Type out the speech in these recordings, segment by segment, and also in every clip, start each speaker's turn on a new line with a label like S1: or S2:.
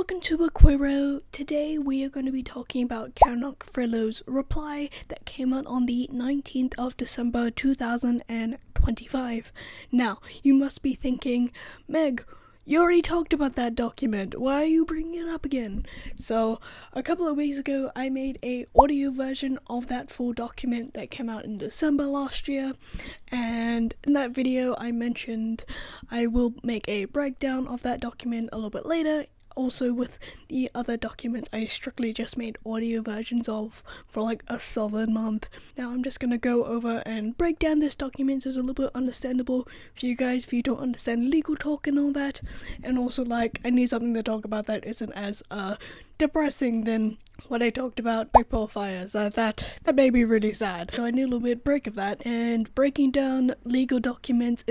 S1: welcome to Requiro. Today we are going to be talking about Karen Friedman's reply that came out on the 19th of December 2025. Now, you must be thinking, Meg, you already talked about that document. Why are you bringing it up again? So, a couple of weeks ago, I made a audio version of that full document that came out in December last year. And in that video, I mentioned I will make a breakdown of that document a little bit later. Also, with the other documents, I strictly just made audio versions of for like a solid month. Now I'm just gonna go over and break down this document so it's a little bit understandable for you guys if you don't understand legal talk and all that. And also, like, I need something to talk about that isn't as depressing than what I talked about April fires. That made me really sad. So I need a little bit break of that, and breaking down legal documents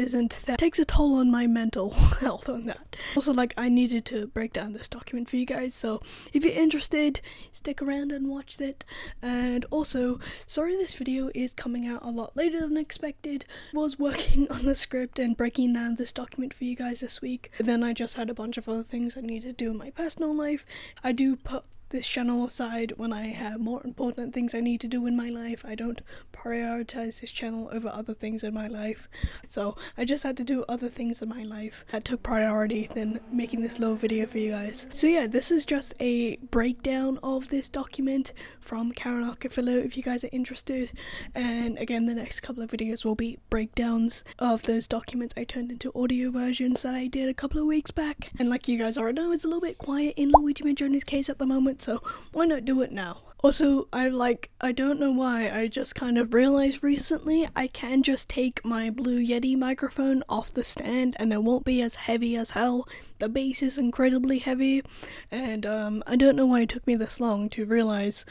S1: takes a toll on my mental health on that. Also, like, I needed to break down this document for you guys, so if you're interested, stick around and watch it. And also, sorry this video is coming out a lot later than expected. I was working on the script and breaking down this document for you guys this week, but then I just had a bunch of other things I needed to do in my personal life. I do put this channel aside when I have more important things I need to do in my life. I don't prioritize this channel over other things in my life. So I just had to do other things in my life that took priority than making this little video for you guys. So yeah, this is just a breakdown of this document from Karen Agnifilo if you guys are interested. And again, the next couple of videos will be breakdowns of those documents I turned into audio versions that I did a couple of weeks back. And like you guys already know, it's a little bit quiet in Luigi Mangione's case at the moment, so why not do it now? Also, I don't know why, I just kind of realized recently I can just take my Blue Yeti microphone off the stand and it won't be as heavy as hell. The bass is incredibly heavy, and I don't know why it took me this long to realize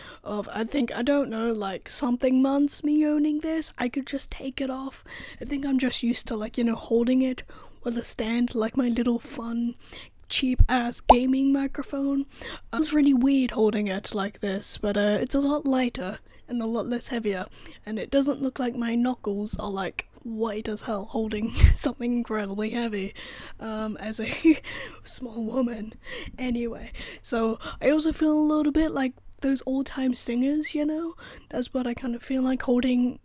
S1: something months me owning this. I could just take it off. I think I'm just used to holding it with a stand, like my little fun cheap ass gaming microphone. It was really weird holding it like this, but it's a lot lighter and a lot less heavier, and it doesn't look like my knuckles are like white as hell holding something incredibly heavy as a small woman. Anyway, so I also feel a little bit like those old time singers, that's what I kind of feel like holding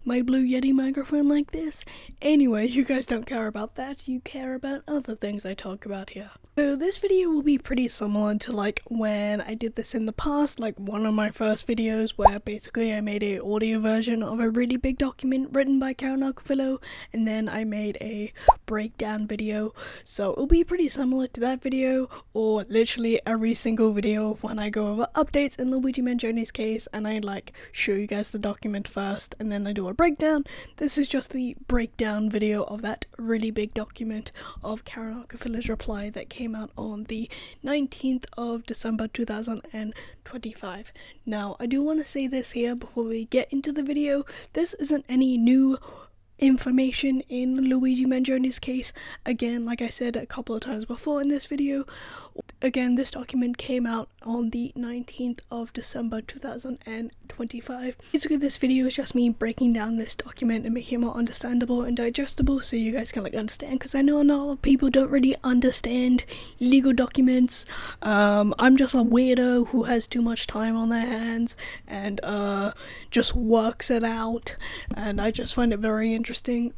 S1: my Blue Yeti microphone like this. Anyway, you guys don't care about that, you care about other things I talk about here. So this video will be pretty similar to when I did this in the past, one of my first videos where basically I made a audio version of a really big document written by Karen Agnifilo, and then I made a breakdown video. So it'll be pretty similar to that video, or literally every single video of when I go over updates in Luigi Mangione's case and I show you guys the document first and then I do a breakdown. This is just the breakdown video of that really big document of Karen Agnifilo's reply that came out on the 19th of December 2025. Now, I do want to say this here before we get into the video. This isn't any new information in Luigi Mangione's case. Again, like I said a couple of times before in this video, again, this document came out on the 19th of December 2025. Basically, this video is just me breaking down this document and making it more understandable and digestible so you guys can understand, because I know not a lot of people don't really understand legal documents. I'm just a weirdo who has too much time on their hands and just works it out, and I just find it very interesting.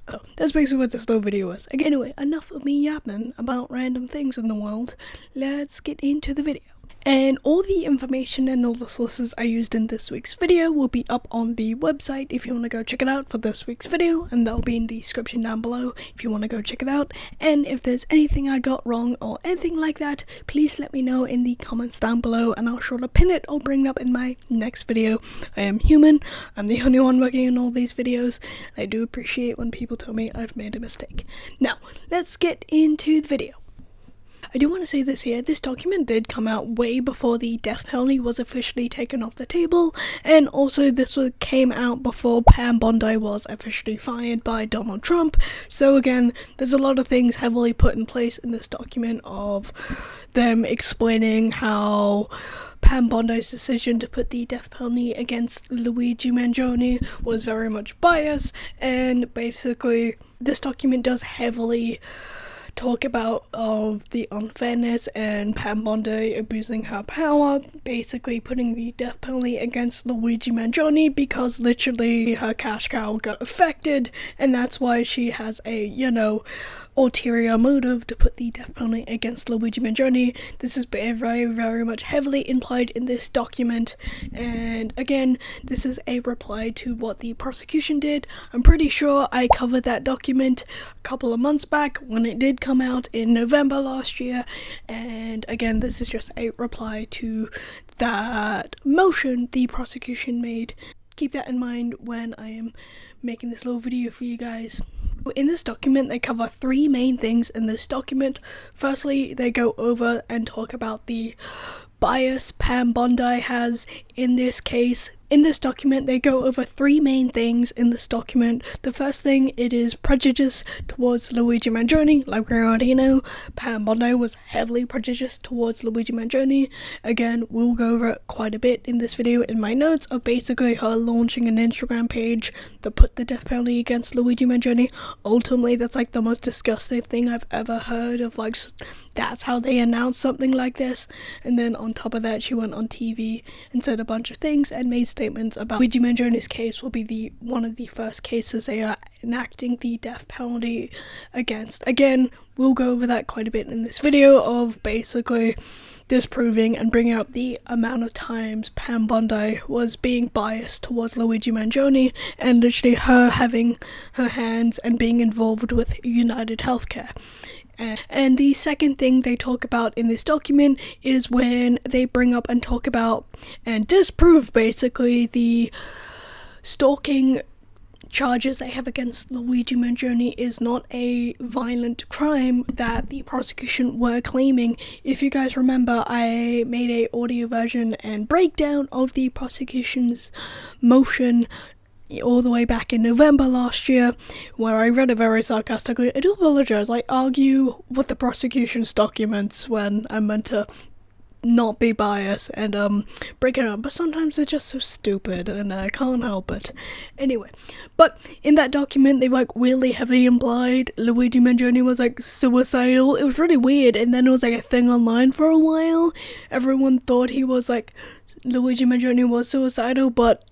S1: So that's basically what this little video is. Anyway, enough of me yapping about random things in the world. Let's get into the video. And all the information and all the sources I used in this week's video will be up on the website if you want to go check it out for this week's video, and that'll be in the description down below if you want to go check it out. And if there's anything I got wrong or anything like that, please let me know in the comments down below and I'll sure to pin it or bring it up in my next video. I am human, I'm the only one working on all these videos. I do appreciate when people tell me I've made a mistake. Now, let's get into the video. I do want to say this here, this document did come out way before the death penalty was officially taken off the table, and also this came out before Pam Bondi was officially fired by Donald Trump. So again, there's a lot of things heavily put in place in this document of them explaining how Pam Bondi's decision to put the death penalty against Luigi Mangione was very much biased, and basically this document does heavily talk about the unfairness and Pam Bondi abusing her power, basically putting the death penalty against Luigi Mangione because literally her cash cow got affected, and that's why she has a, ulterior motive to put the death penalty against Luigi Mangione. This is very, very much heavily implied in this document, and again, this is a reply to what the prosecution did. I'm pretty sure I covered that document a couple of months back when it did come out in November last year, and again, this is just a reply to that motion the prosecution made. Keep that in mind when I am making this little video for you guys. In this document, they cover three main things in this document. Firstly, they go over and talk about the bias Pam Bondi has in this case. In this document, they go over three main things in this document. The first thing, it is prejudice towards Luigi Mangione. Like we already know, Pam Bondi was heavily prejudiced towards Luigi Mangione. Again, we'll go over it quite a bit in this video in my notes of basically her launching an Instagram page that put the death penalty against Luigi Mangione. Ultimately, that's like the most disgusting thing I've ever heard of, like, that's how they announced something like this. And then on top of that, she went on TV and said a bunch of things and made statements about Luigi Mangione's case will be one of the first cases they are enacting the death penalty against. Again, we'll go over that quite a bit in this video of basically disproving and bringing up the amount of times Pam Bondi was being biased towards Luigi Mangione and literally her having her hands and being involved with United Healthcare. And the second thing they talk about in this document is when they bring up and talk about and disprove basically the stalking charges they have against Luigi Mangione is not a violent crime that the prosecution were claiming. If you guys remember, I made a audio version and breakdown of the prosecution's motion all the way back in November last year, where I read it very sarcastically. I do apologize, I argue with the prosecution's documents when I'm meant to not be biased and break it up, but sometimes they're just so stupid and I can't help it. Anyway, but in that document they really heavily implied Luigi Mangione was suicidal. It was really weird, and then it was a thing online for a while. Everyone thought he was Luigi Mangione was suicidal, but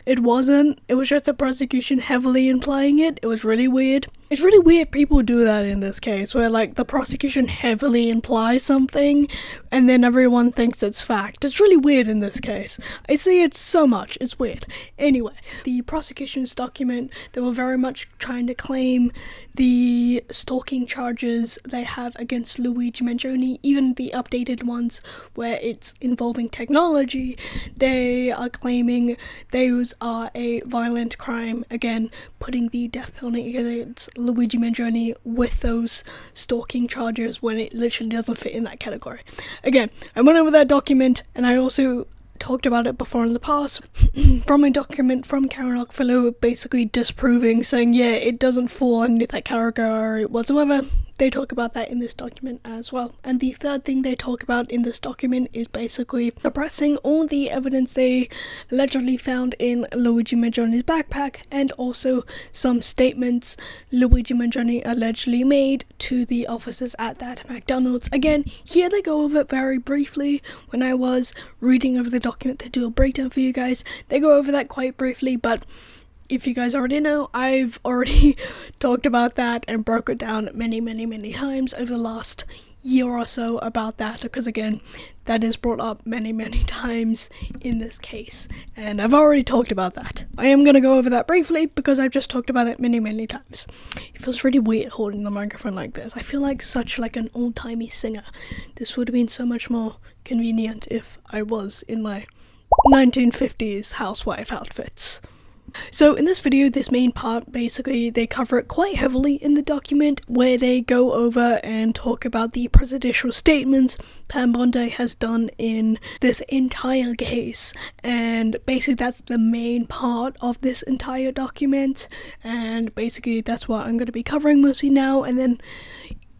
S1: it wasn't. It was just the prosecution heavily implying it. It was really weird. It's really weird people do that in this case, where the prosecution heavily implies something and then everyone thinks it's fact. It's really weird in this case. I see it so much. It's weird. Anyway, the prosecution's document, they were very much trying to claim the stalking charges they have against Luigi Mangione, even the updated ones where it's involving technology. They are claiming those are a violent crime, again, putting the death penalty against Luigi Mangione with those stalking charges when it literally doesn't fit in that category. Again, I went over that document and I also talked about it before in the past from a document from Karen Agnifilo basically disproving, saying yeah, it doesn't fall under that category whatsoever. They talk about that in this document as well. And the third thing they talk about in this document is basically suppressing all the evidence they allegedly found in Luigi Mangione's backpack, and also some statements Luigi Mangione allegedly made to the officers at that McDonald's. Again, here they go over it very briefly. When I was reading over the document to do a breakdown for you guys, they go over that quite briefly, but if you guys already know, I've already talked about that and broke it down many times over the last year or so about that, because again, that is brought up many times in this case, and I've already talked about that. I am going to go over that briefly because I've just talked about it many times. It feels really weird holding the microphone like this. I feel like such an old-timey singer. This would have been so much more convenient if I was in my 1950s housewife outfits. So in this video, this main part, basically they cover it quite heavily in the document, where they go over and talk about the presidential statements Pam Bondi has done in this entire case, and basically that's the main part of this entire document, and basically that's what I'm going to be covering mostly now. And then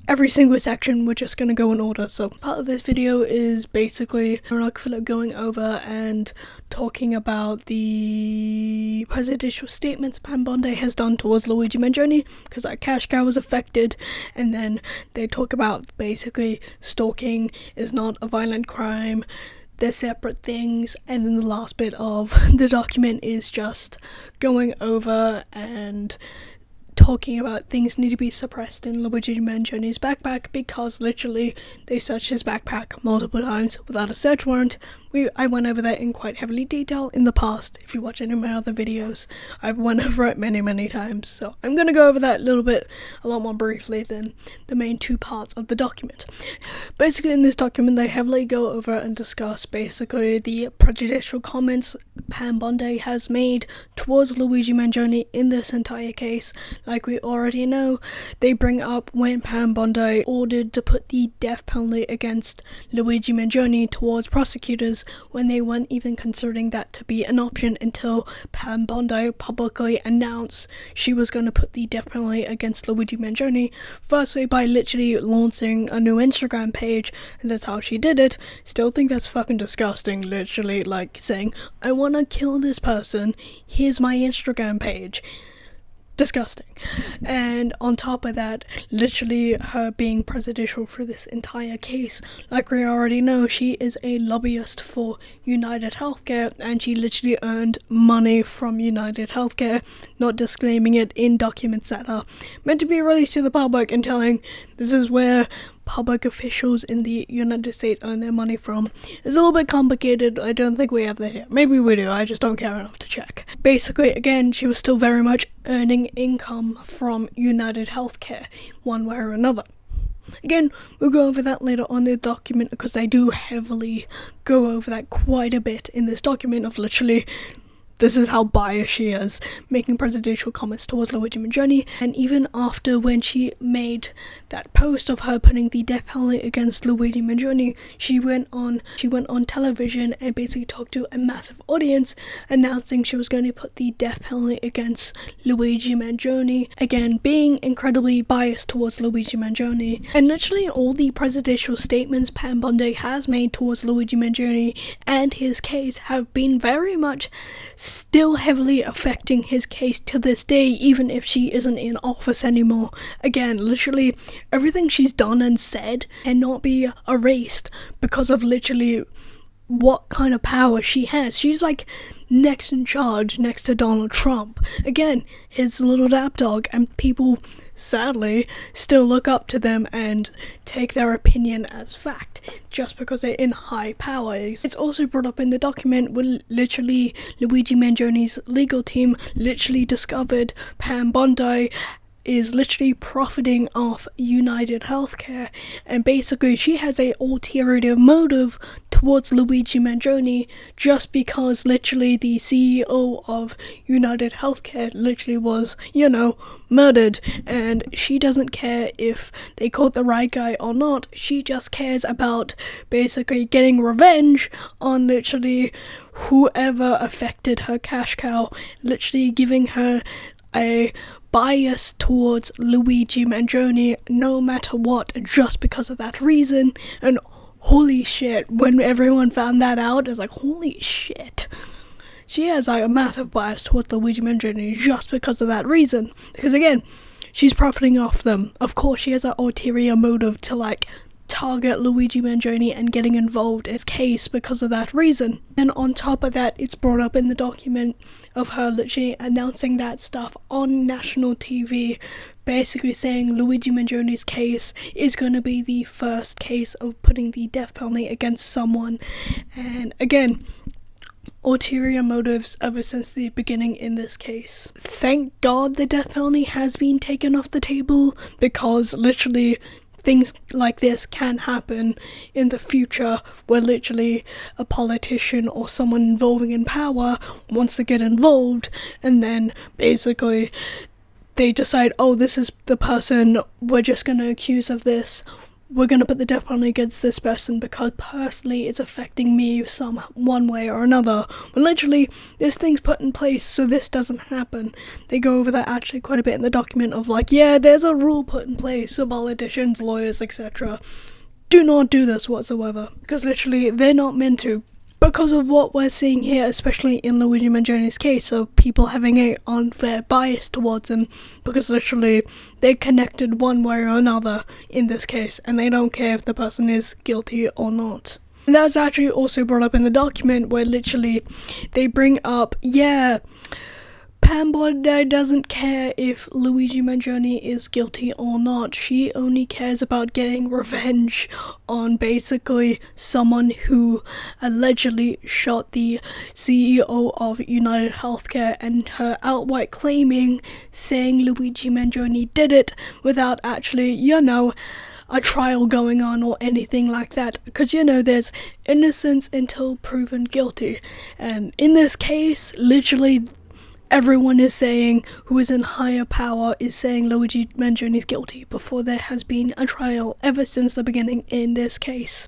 S1: every single section, we're just going to go in order. So part of this video is basically Karen Agnifilo going over and talking about the presidential statements Pam Bondi has done towards Luigi Mangione, because our cash cow was affected, and then they talk about basically stalking is not a violent crime. They're separate things, and then the last bit of the document is just going over and talking about things need to be suppressed in Luigi Mangione's backpack, because literally they searched his backpack multiple times without a search warrant. I went over that in quite heavily detail in the past. If you watch any of my other videos, I've went over it many times, so I'm going to go over that a lot more briefly than the main two parts of the document. Basically, in this document, they heavily go over and discuss basically the prejudicial comments Pam Bondi has made towards Luigi Mangione in this entire case. Like we already know, they bring up when Pam Bondi ordered to put the death penalty against Luigi Mangione towards prosecutors, when they weren't even considering that to be an option until Pam Bondi publicly announced she was going to put the death penalty against Luigi Mangione, firstly by literally launching a new Instagram page, and that's how she did it. Still think that's fucking disgusting, literally like saying, I want to kill this person, here's my Instagram page. Disgusting. And on top of that, literally her being presidential for this entire case, like we already know, she is a lobbyist for United Healthcare, and she literally earned money from United Healthcare, not disclaiming it in documents that are meant to be released to the public, and telling this is where public officials in the United States earn their money from. It's a little bit complicated. I don't think we have that here. Maybe we do, I just don't care enough to check. Basically, again, she was still very much earning income from United Healthcare, one way or another. Again, we'll go over that later on in the document, because I do heavily go over that quite a bit in this document of literally this is how biased she is, making presidential comments towards Luigi Mangione. And even after when she made that post of her putting the death penalty against Luigi Mangione, she went on television and basically talked to a massive audience, announcing she was going to put the death penalty against Luigi Mangione, again being incredibly biased towards Luigi Mangione. And literally all the presidential statements Pam Bondi has made towards Luigi Mangione and his case have been very much still heavily affecting his case to this day, even if she isn't in office anymore. Again, literally everything she's done and said cannot be erased because of literally what kind of power she has. She's like next in charge next to Donald Trump. Again, his little lapdog, and people sadly still look up to them and take their opinion as fact just because they're in high power. It's also brought up in the document where literally Luigi Mangione's legal team literally discovered Pam Bondi is literally profiting off United Healthcare, and basically she has a ulterior motive towards Luigi Mangione just because literally the CEO of United Healthcare literally was, murdered, and she doesn't care if they caught the right guy or not. She just cares about basically getting revenge on literally whoever affected her cash cow, literally giving her a bias towards Luigi Mangione no matter what, just because of that reason. And holy shit, when everyone found that out, it's like, holy shit, she has like a massive bias towards Luigi Mangione just because of that reason. Because again, she's profiting off them. Of course she has an ulterior motive to target Luigi Mangione and getting involved in his case because of that reason. And on top of that, it's brought up in the document of her literally announcing that stuff on national TV, basically saying Luigi Mangione's case is going to be the first case of putting the death penalty against someone. And again, ulterior motives ever since the beginning in this case. Thank God the death penalty has been taken off the table, because literally things like this can happen in the future, where literally a politician or someone involving in power wants to get involved, and then basically they decide, oh, this is the person we're just going to accuse of this. we're going to put the death penalty against this person because personally it's affecting me one way or another. But literally, this thing's put in place so this doesn't happen. They go over that actually quite a bit in the document of like, yeah, there's a rule put in place so politicians, lawyers, etc. do not do this whatsoever. Because literally, they're not meant to. Because of what we're seeing here, especially in Luigi Mangione's case, of people having an unfair bias towards him, because literally they're connected one way or another in this case, and they don't care if the person is guilty or not. And that's actually also brought up in the document where literally they bring up, yeah, Pam Bondi doesn't care if Luigi Mangione is guilty or not. She only cares about getting revenge on basically someone who allegedly shot the CEO of United Healthcare, and her outright saying Luigi Mangione did it without actually, a trial going on or anything like that, because there's innocence until proven guilty. And in this case, literally everyone is saying, who is in higher power, is saying Luigi Mangione is guilty before there has been a trial ever since the beginning in this case.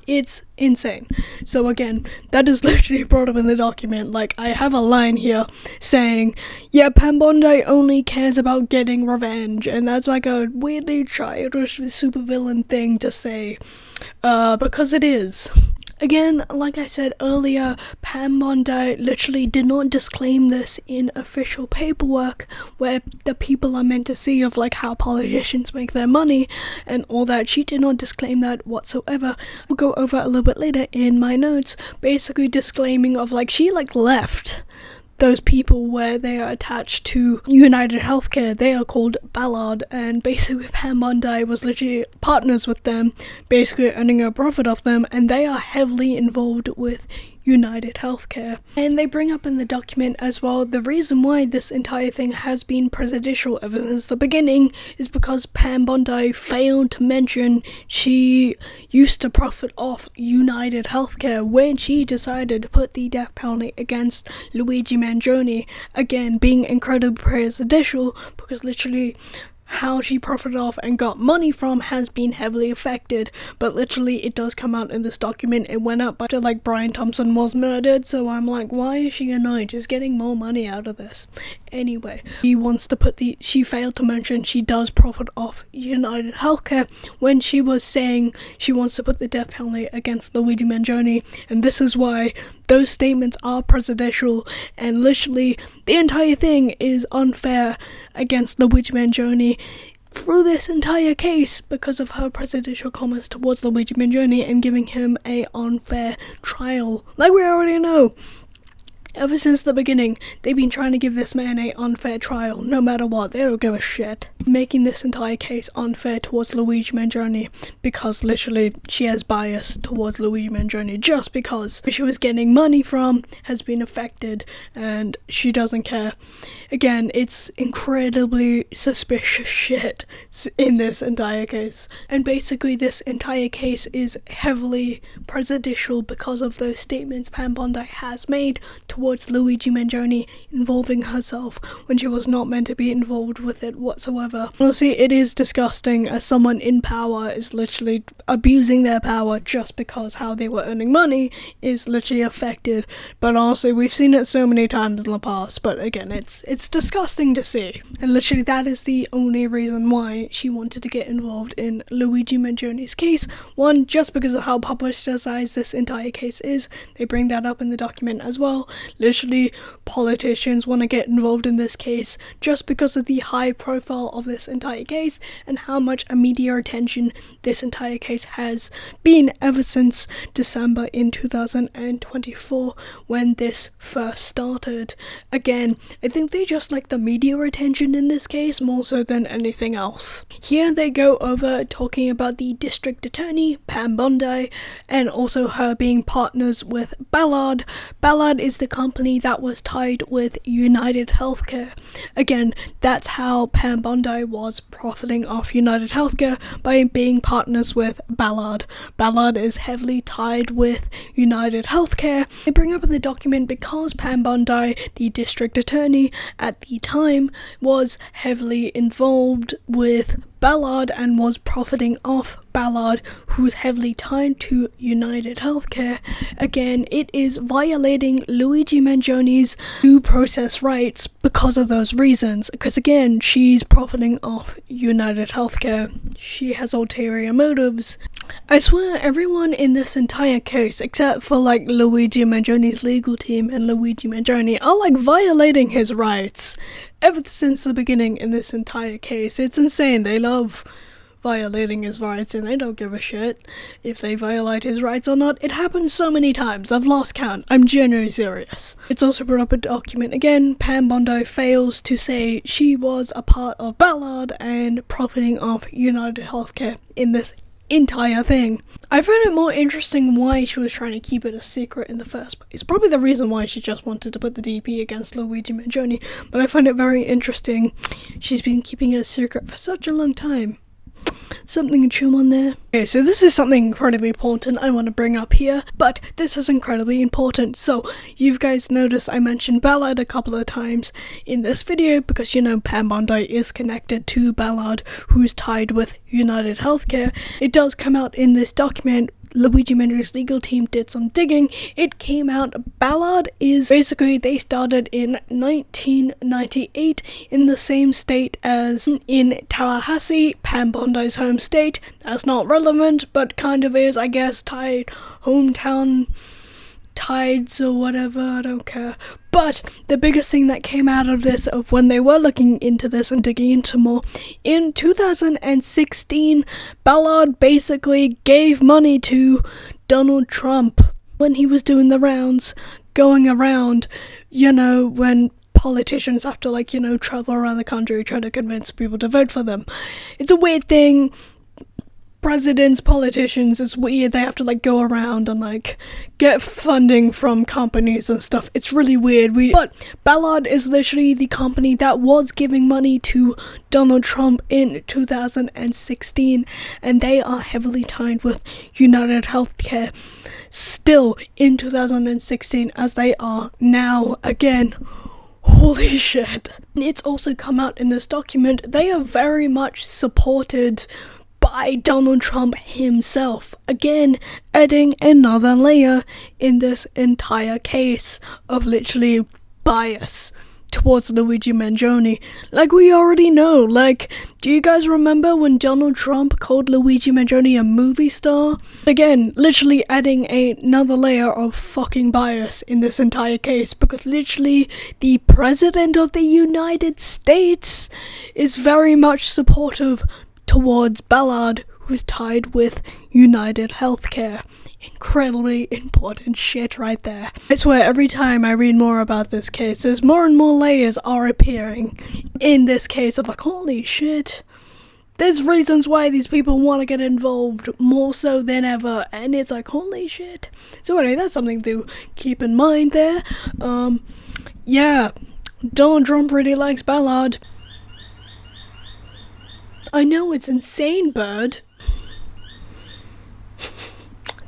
S1: It's insane. So again, that is literally brought up in the document. Like, I have a line here saying, yeah, Pam Bondi only cares about getting revenge, and that's like a weirdly childish supervillain thing to say, because it is. Again, like I said earlier, Pam Bondi literally did not disclaim this in official paperwork where the people are meant to see of like how politicians make their money and all that. She did not disclaim that whatsoever. We'll go over a little bit later in my notes, basically disclaiming of like she left those people where they are attached to United Healthcare. They are called Ballard, and basically Pam Bondi was literally partners with them, basically earning a profit off them, and they are heavily involved with United Healthcare. And they bring up in the document as well, the reason why this entire thing has been presidential ever since the beginning is because Pam Bondi failed to mention she used to profit off United Healthcare when she decided to put the death penalty against Luigi Mangione, again being incredibly presidential because literally how she profited off and got money from has been heavily affected. But literally it does come out in this document. It went up after like Brian Thompson was murdered, so I'm like, why is she annoyed? She's getting more money out of this. Anyway, she failed to mention she does profit off United Healthcare when she was saying she wants to put the death penalty against Luigi Mangione, and this is why those statements are presidential, and literally the entire thing is unfair against Luigi Mangione through this entire case because of her presidential comments towards Luigi Mangione and giving him a unfair trial. Like we already know, ever since the beginning, they've been trying to give this man an unfair trial, no matter what. They don't give a shit. Making this entire case unfair towards Luigi Mangione because literally she has bias towards Luigi Mangione just because she was getting money from has been affected and she doesn't care. Again, it's incredibly suspicious shit in this entire case. And basically this entire case is heavily prejudicial because of those statements Pam Bondi has made towards Luigi Mangione involving herself when she was not meant to be involved with it whatsoever. Honestly, it is disgusting as someone in power is literally abusing their power just because how they were earning money is literally affected. But honestly, we've seen it so many times in the past, but again, it's disgusting to see. And literally that is the only reason why she wanted to get involved in Luigi Mangione's case. One, just because of how publicized this entire case is. They bring that up in the document as well. Literally, politicians want to get involved in this case just because of the high profile of this entire case and how much media attention this entire case has been ever since December in 2024 when this first started. Again, I think they just like the media attention in this case more so than anything else. Here they go over talking about the district attorney, Pam Bondi, and also her being partners with Ballard. Ballard is the company that was tied with United Healthcare. Again, that's how Pam Bondi was profiting off United Healthcare, by being partners with Ballard. Ballard is heavily tied with United Healthcare. They bring up in the document because Pam Bondi, the district attorney at the time, was heavily involved with Ballard and was profiting off Ballard, who's heavily tied to United Healthcare. Again, it is violating Luigi Mangione's due process rights because of those reasons. Because again, she's profiting off United Healthcare. She has ulterior motives. I swear everyone in this entire case, except for like Luigi Mangione's legal team and Luigi Mangione, are like violating his rights ever since the beginning in this entire case. It's insane. They love violating his rights and they don't give a shit if they violate his rights or not. It happens so many times, I've lost count. I'm genuinely serious. It's also brought up a document again. Pam Bondi fails to say she was a part of Ballard and profiting off United Healthcare in this entire thing. I found it more interesting why she was trying to keep it a secret in the first place. Probably the reason why she just wanted to put the DP against Luigi Mangione, but I find it very interesting. She's been keeping it a secret for such a long time. Something to chew on there. Okay, so this is something incredibly important I want to bring up here, but this is incredibly important. So, you guys noticed I mentioned Ballard a couple of times in this video because, you know, Pam Bondi is connected to Ballard, who's tied with United Healthcare. It does come out in this document. Luigi Mangione's legal team did some digging. It came out Ballard is basically, they started in 1998 in the same state as in Tallahassee, Pam Bondi's home state. That's not relevant, but kind of is, I guess, tied hometown tides or whatever, I don't care. But the biggest thing that came out of this, of when they were looking into this and digging into more, in 2016, Ballard basically gave money to Donald Trump when he was doing the rounds, going around, you know, when politicians have to, like, you know, travel around the country trying to convince people to vote for them. It's a weird thing. Presidents, politicians, it's weird. They have to like go around and like get funding from companies and stuff. It's really weird. But Ballard is literally the company that was giving money to Donald Trump in 2016, and they are heavily tied with United Healthcare still in 2016 as they are now again. Holy shit. It's also come out in this document. They are very much supported by Donald Trump himself, again adding another layer in this entire case of literally bias towards Luigi Mangione. Like we already know, like, do you guys remember when Donald Trump called Luigi Mangione a movie star? Again, literally adding another layer of fucking bias in this entire case, because literally the President of the United States is very much supportive towards Ballard, who's tied with United Healthcare. Incredibly important shit right there. I swear, every time I read more about this case, there's more and more layers are appearing in this case of like, holy shit. There's reasons why these people want to get involved more so than ever, and it's like, holy shit. So anyway, that's something to keep in mind there. Yeah, Donald Trump really likes Ballard. I know it's insane, bird.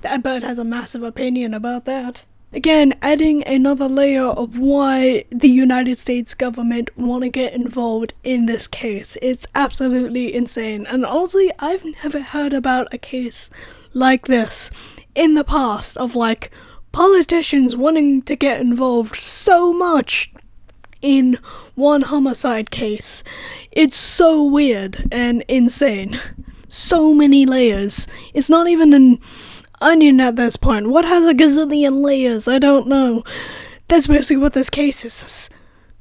S1: That bird has a massive opinion about that. Again, adding another layer of why the United States government want to get involved in this case. It's absolutely insane. And honestly, I've never heard about a case like this in the past of like politicians wanting to get involved so much in one homicide case. It's so weird and insane. So many layers. It's not even an onion at this point. What has a gazillion layers? I don't know. That's basically what this case is. There's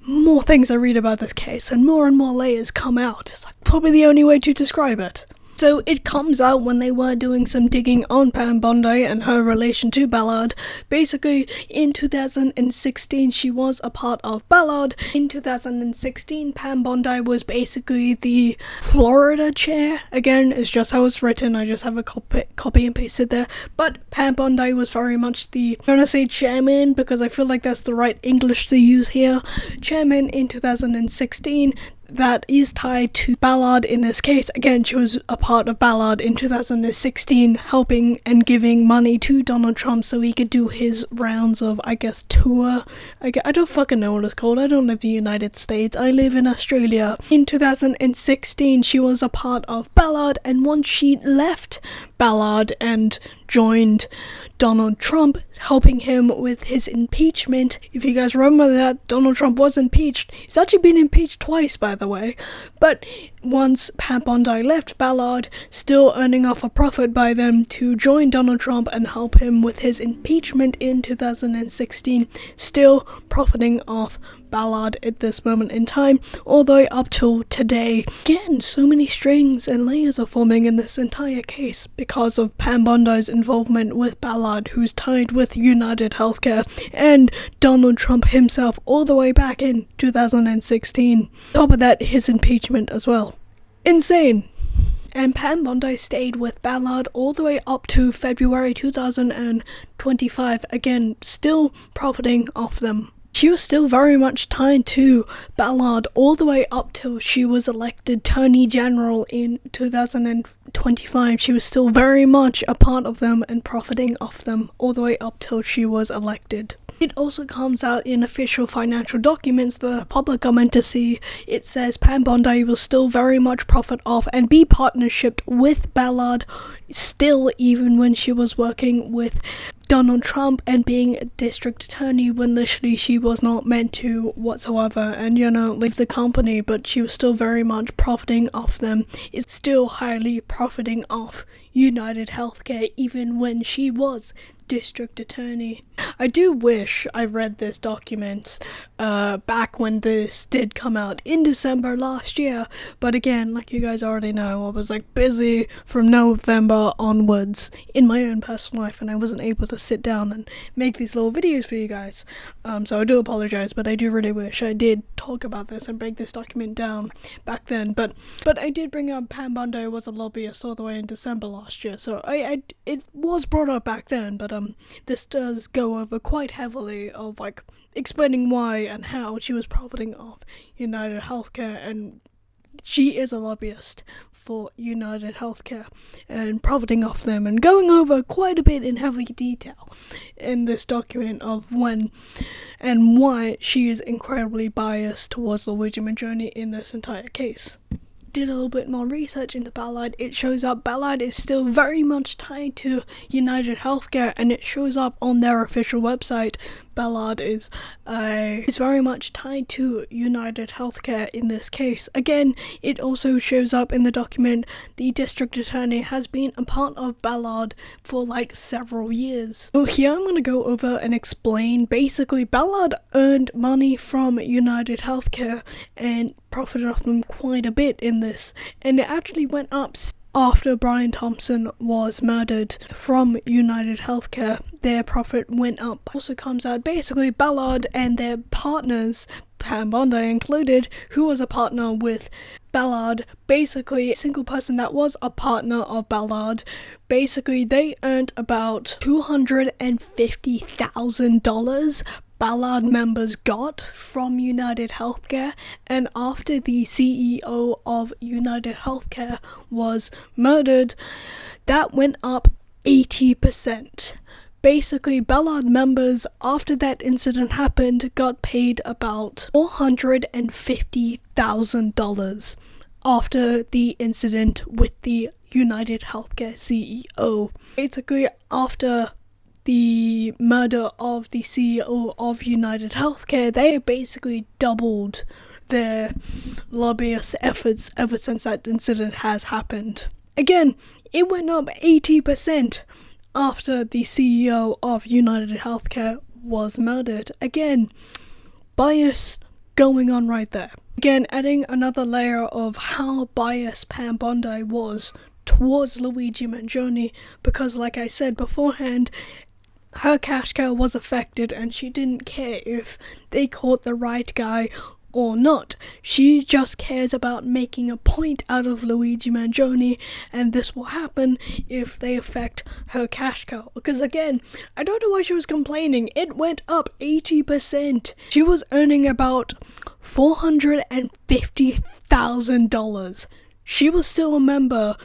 S1: more things I read about this case and more layers come out. It's like probably the only way to describe it. So it comes out when they were doing some digging on Pam Bondi and her relation to Ballard. Basically, in 2016, she was a part of Ballard. In 2016, Pam Bondi was basically the Florida chair. Again, it's just how it's written. I just have a copy and pasted there. But Pam Bondi was very much the, I'm gonna say chairman because I feel like that's the right English to use here. Chairman in 2016. that is tied to Ballard in this case. Again, she was a part of Ballard in 2016, helping and giving money to Donald Trump so he could do his rounds of, I guess, tour. I don't fucking know what it's called. I don't live in the United States. I live in Australia. In 2016, she was a part of Ballard, and once she left Ballard and joined Donald Trump, helping him with his impeachment. If you guys remember that, Donald Trump was impeached. He's actually been impeached twice, by the way. But once Pam Bondi left Ballard, still earning off a profit by them to join Donald Trump and help him with his impeachment in 2016, still profiting off Ballard at this moment in time, all the way up till today. Again, so many strings and layers are forming in this entire case because of Pam Bondi's involvement with Ballard, who's tied with United Healthcare, and Donald Trump himself all the way back in 2016. On top of that, his impeachment as well. Insane. And Pam Bondi stayed with Ballard all the way up to February 2025, again, still profiting off them. She was still very much tied to Ballard all the way up till she was elected Attorney General in 2025. She was still very much a part of them and profiting off them all the way up till she was elected. It also comes out in official financial documents the public are meant to see. It says Pam Bondi will still very much profit off and be partnershiped with Ballard still, even when she was working with Donald Trump and being a district attorney, when literally she was not meant to whatsoever and, leave the company, but she was still very much profiting off them. It's still highly profiting off United Healthcare even when she was district attorney. I do wish I read this document back when this did come out in December last year, but again, like you guys already know, I was busy from November onwards in my own personal life, and I wasn't able to sit down and make these little videos for you guys. So I do apologize, but I do really wish I did talk about this and break this document down back then. But I did bring up Pam Bondi was a lobbyist all the way in December last year, so it was brought up back then, but this does go over quite heavily of explaining why and how she was profiting off United Healthcare, and she is a lobbyist for United Healthcare and profiting off them, and going over quite a bit in heavy detail in this document of when and why she is incredibly biased towards Luigi Mangione in this entire case. Did a little bit more research into Ballard. It shows up Ballard is still very much tied to United Healthcare, and it shows up on their official website. Ballard is very much tied to United Healthcare in this case. Again, it also shows up in the document the district attorney has been a part of Ballard for several years. So here I'm going to go over and explain. Basically, Ballard earned money from United Healthcare and profited off them quite a bit in this, and it actually went up after Brian Thompson was murdered from United Healthcare. Their profit went up. Also comes out basically Ballard and their partners, Pam Bondi included, who was a partner with Ballard. Basically, a single person that was a partner of Ballard, basically they earned about $250,000 Ballard members got from United Healthcare, and after the CEO of United Healthcare was murdered, that went up 80%. Basically, Ballard members, after that incident happened, got paid about $450,000 after the incident with the United Healthcare CEO. Basically, after the murder of the CEO of United Healthcare, they basically doubled their lobbyist efforts ever since that incident has happened. Again, it went up 80% after the CEO of United Healthcare was murdered. Again, bias going on right there. Again, adding another layer of how biased Pam Bondi was towards Luigi Mangione, because like I said beforehand, her cash cow was affected and she didn't care if they caught the right guy or not. She just cares about making a point out of Luigi Mangione, and this will happen if they affect her cash cow. Because again, I don't know why she was complaining. It went up 80%. She was earning about $450,000. She was still a member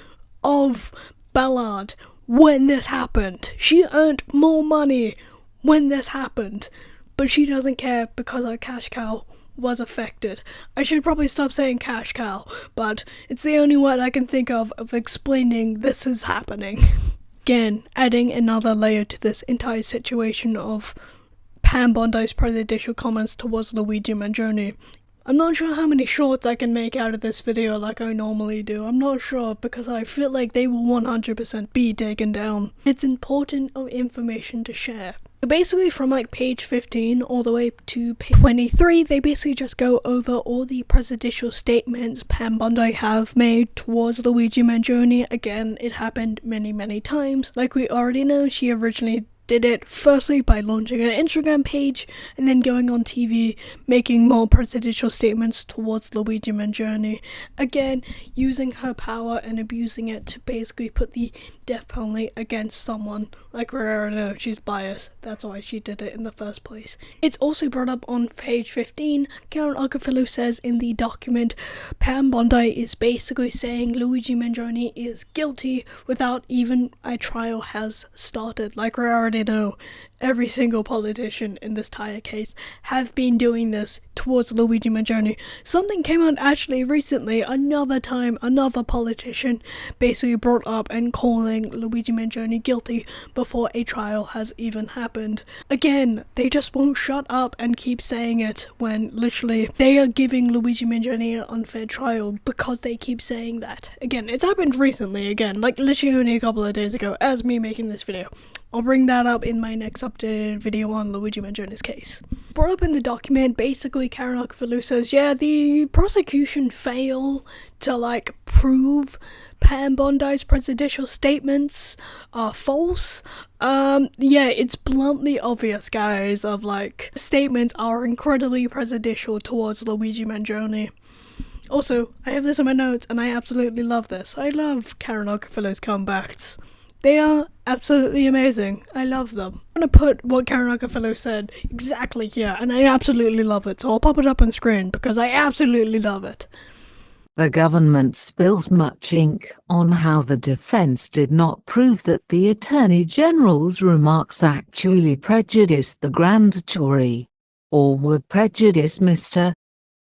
S1: of Ballard when this happened. She earned more money when this happened, but she doesn't care because her cash cow was affected. I should probably stop saying cash cow, but it's the only word I can think of explaining this is happening. Again, adding another layer to this entire situation of Pam Bondi's prejudicial comments towards Luigi Mangione. I'm not sure how many shorts I can make out of this video like I normally do. I'm not sure because I feel like they will 100% be taken down. It's important information to share. So basically from like page 15 all the way to page 23, they basically just go over all the prejudicial statements Pam Bondi have made towards Luigi Mangione. Again, it happened many times. Like we already know, she originally did it firstly by launching an Instagram page and then going on TV making more prejudicial statements towards Luigi Mangione. Again, using her power and abusing it to basically put the death penalty against someone. Like Requiro, no, she's biased. That's why she did it in the first place. It's also brought up on page 15. Karen Agnifilo says in the document, Pam Bondi is basically saying Luigi Mangione is guilty without even a trial has started. Like we already know, every single politician in this entire case have been doing this towards Luigi Mangione. Something came out actually recently, another time, another politician basically brought up and calling Luigi Mangione guilty before a trial has even happened. Again, they just won't shut up and keep saying it when literally they are giving Luigi Mangione an unfair trial because they keep saying that. Again, it's happened recently, again, like literally only a couple of days ago as me making this video. I'll bring that up in my next updated video on Luigi Mangione's case. Brought up in the document, basically Karen Agnifilo says, yeah, the prosecution failed to prove Pam Bondi's prejudicial statements are false. Yeah, it's bluntly obvious, guys, of statements are incredibly prejudicial towards Luigi Mangione. Also, I have this in my notes and I absolutely love this. I love Karen Agnifilo's comebacks. They are absolutely amazing. I love them. I'm going to put what Karen Agnifilo said exactly here, and I absolutely love it, so I'll pop it up on screen because I absolutely love it.
S2: The government spills much ink on how the defense did not prove that the Attorney General's remarks actually prejudiced the grand jury, or would prejudice Mr.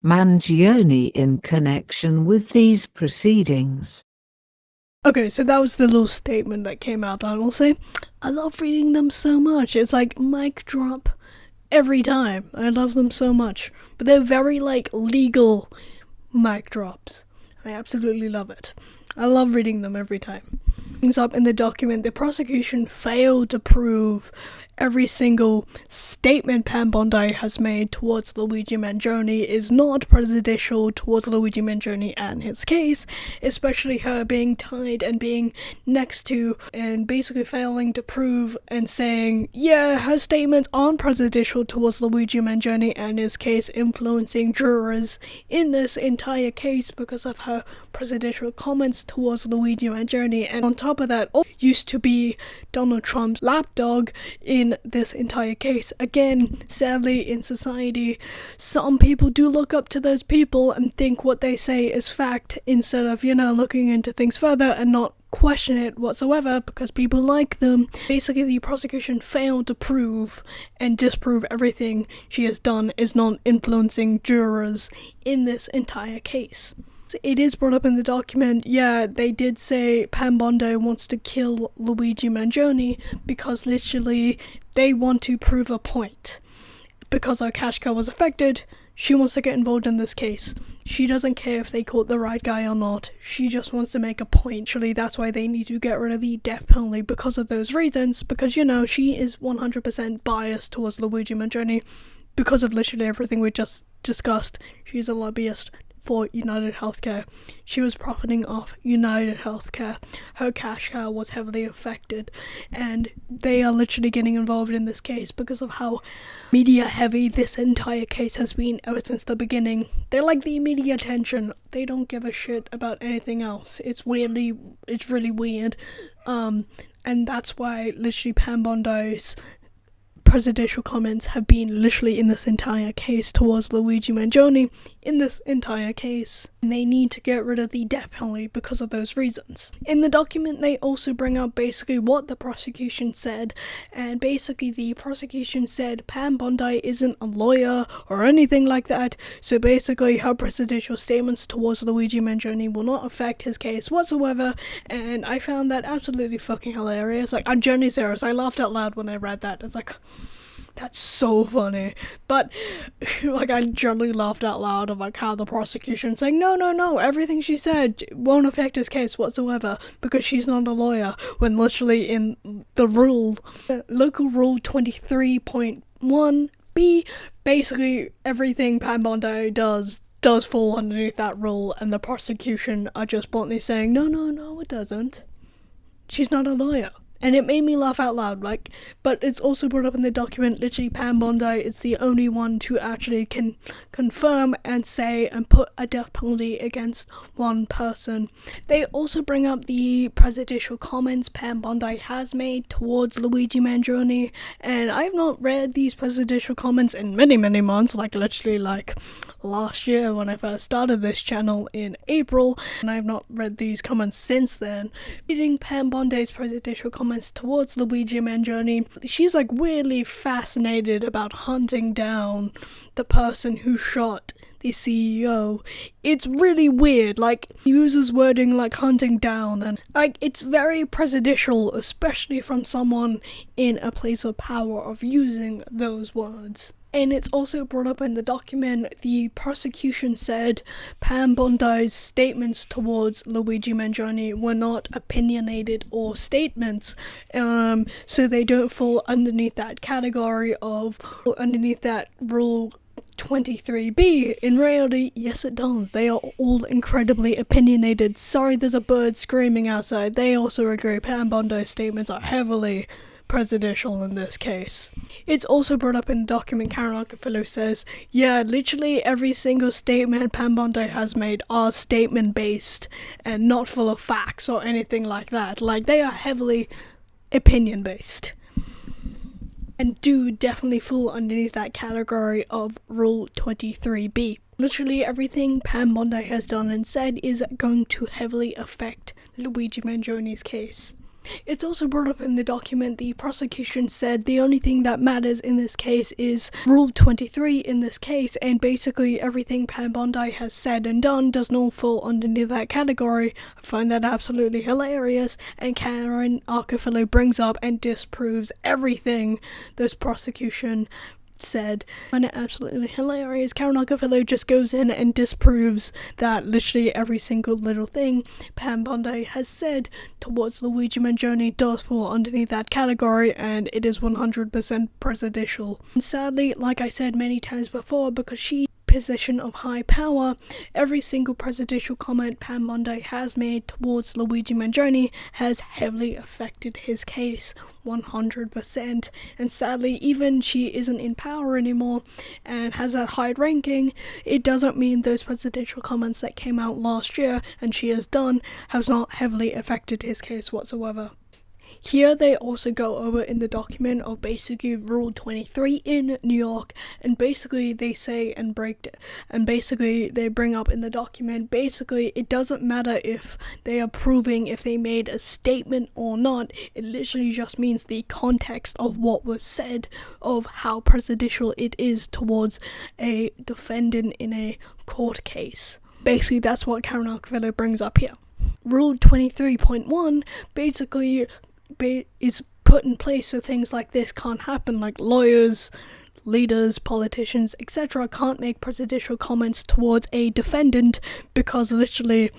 S2: Mangione in connection with these proceedings.
S1: Okay, so that was the little statement that came out. I will say, I love reading them so much. It's like mic drop every time. I love them so much. But they're very legal mic drops. I absolutely love it. I love reading them every time. Things up in the document, the prosecution failed to prove every single statement Pam Bondi has made towards Luigi Mangione is not prejudicial towards Luigi Mangione and his case, especially her being tied and being next to and basically failing to prove and saying, yeah, her statements aren't prejudicial towards Luigi Mangione and his case, influencing jurors in this entire case because of her prejudicial comments towards Luigi Mangione. And on top of that, used to be Donald Trump's lapdog in this entire case. Again, sadly, in society, some people do look up to those people and think what they say is fact instead of, looking into things further and not question it whatsoever because people like them. Basically, the prosecution failed to prove and disprove everything she has done is not influencing jurors in this entire case. It is brought up in the document, yeah, they did say Pam Bondi wants to kill Luigi Mangione because literally they want to prove a point. Because our cash cow was affected, she wants to get involved in this case. She doesn't care if they caught the right guy or not. She just wants to make a point. Actually, that's why they need to get rid of the death penalty because of those reasons. Because, she is 100% biased towards Luigi Mangione because of literally everything we just discussed. She's a lobbyist for United Healthcare. She was profiting off United Healthcare. Her cash cow was heavily affected, and they are literally getting involved in this case because of how media heavy this entire case has been ever since the beginning. They like the media attention. They don't give a shit about anything else. It's really weird. And that's why literally Pam Bondi's presidential comments have been literally in this entire case towards Luigi Mangione in this entire case. And they need to get rid of the death penalty because of those reasons. In the document, they also bring up basically what the prosecution said, and basically the prosecution said Pam Bondi isn't a lawyer or anything like that, so basically her presidential statements towards Luigi Mangione will not affect his case whatsoever, and I found that absolutely fucking hilarious. Like, I'm genuinely serious, I laughed out loud when I read that. It's like, that's so funny. But like, I generally laughed out loud of like how the prosecution saying no, everything she said won't affect his case whatsoever because she's not a lawyer, when literally in the rule, local rule 23.1b, basically everything Pam Bondi does fall underneath that rule, and the prosecution are just bluntly saying no it doesn't, she's not a lawyer. And it made me laugh out loud, like, but it's also brought up in the document, literally Pam Bondi is the only one to actually can confirm and say and put a death penalty against one person. They also bring up the presidential comments Pam Bondi has made towards Luigi Mangione, and I've not read these presidential comments in many months, like literally like last year when I first started this channel in April, and I've not read these comments since then. Reading Pam Bondi's presidential comments towards Luigi Mangione, she's like weirdly fascinated about hunting down the person who shot the CEO. It's really weird, like, he uses wording like hunting down, and like, it's very presidential, especially from someone in a place of power, of using those words. And it's also brought up in the document, the prosecution said Pam Bondi's statements towards Luigi Mangione were not opinionated or statements, so they don't fall underneath that category of, underneath that rule 23b. In reality, yes it does. They are all incredibly opinionated. Sorry, there's a bird screaming outside. They also agree Pam Bondi's statements are heavily presidential in this case. It's also brought up in the document. Karen Agnifilo says, yeah, literally every single statement Pam Bondi has made are statement based and not full of facts or anything like that. Like, they are heavily opinion based and do definitely fall underneath that category of Rule 23b. Literally everything Pam Bondi has done and said is going to heavily affect Luigi Mangione's case. It's also brought up in the document, the prosecution said the only thing that matters in this case is Rule 23 in this case, and basically everything Pam Bondi has said and done does not fall underneath that category. I find that absolutely hilarious, and Karen Agnifilo brings up and disproves everything this prosecution said. I find it absolutely hilarious. Karen Agnifilo just goes in and disproves that literally every single little thing Pam Bondi has said towards Luigi Mangione does fall underneath that category, and it is 100% presidential. And sadly, like I said many times before, because she position of high power, every single presidential comment Pam Bondi has made towards Luigi Mangione has heavily affected his case 100%, and sadly, even she isn't in power anymore and has that high ranking, it doesn't mean those presidential comments that came out last year and she has done has not heavily affected his case whatsoever. Here they also go over in the document of basically Rule 23 in New York, and basically they say and basically they bring up in the document, basically it doesn't matter if they are proving if they made a statement or not, it literally just means the context of what was said, of how presidential it is towards a defendant in a court case. Basically that's what Karen Agnifilo brings up here. Rule 23.1 basically is put in place so things like this can't happen, like lawyers, leaders, politicians, etc. can't make presidential comments towards a defendant because literally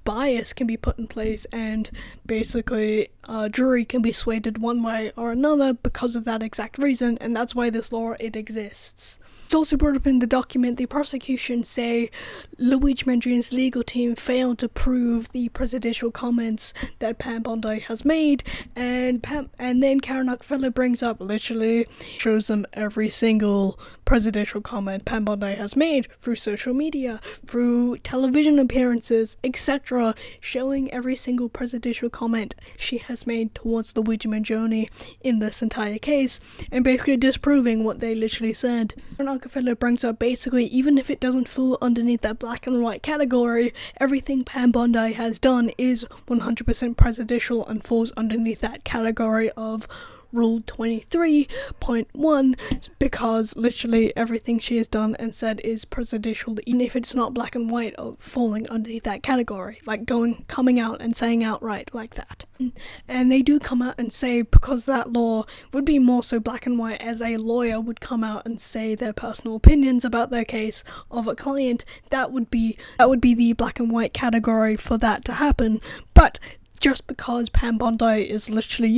S1: bias can be put in place, and basically a jury can be swayed one way or another because of that exact reason, and that's why this law it exists. It's also brought up in the document. The prosecution say Luigi Mangione's legal team failed to prove the presidential comments that Pam Bondi has made, and then Karen Agnifilo brings up, literally shows them every single presidential comment Pam Bondi has made through social media, through television appearances, etc., showing every single presidential comment she has made towards Luigi Mangione in this entire case, and basically disproving what they literally said. Karen Agnifilo brings up, basically, even if it doesn't fall underneath that black and white category, everything Pam Bondi has done is 100% presidential and falls underneath that category of Rule 23.1, because literally everything she has done and said is presidential, even if it's not black and white, or falling underneath that category, like coming out and saying outright like that. And they do come out and say, because that law would be more so black and white, as a lawyer would come out and say their personal opinions about their case of a client, that would be the black and white category for that to happen. But just because Pam Bondi is literally,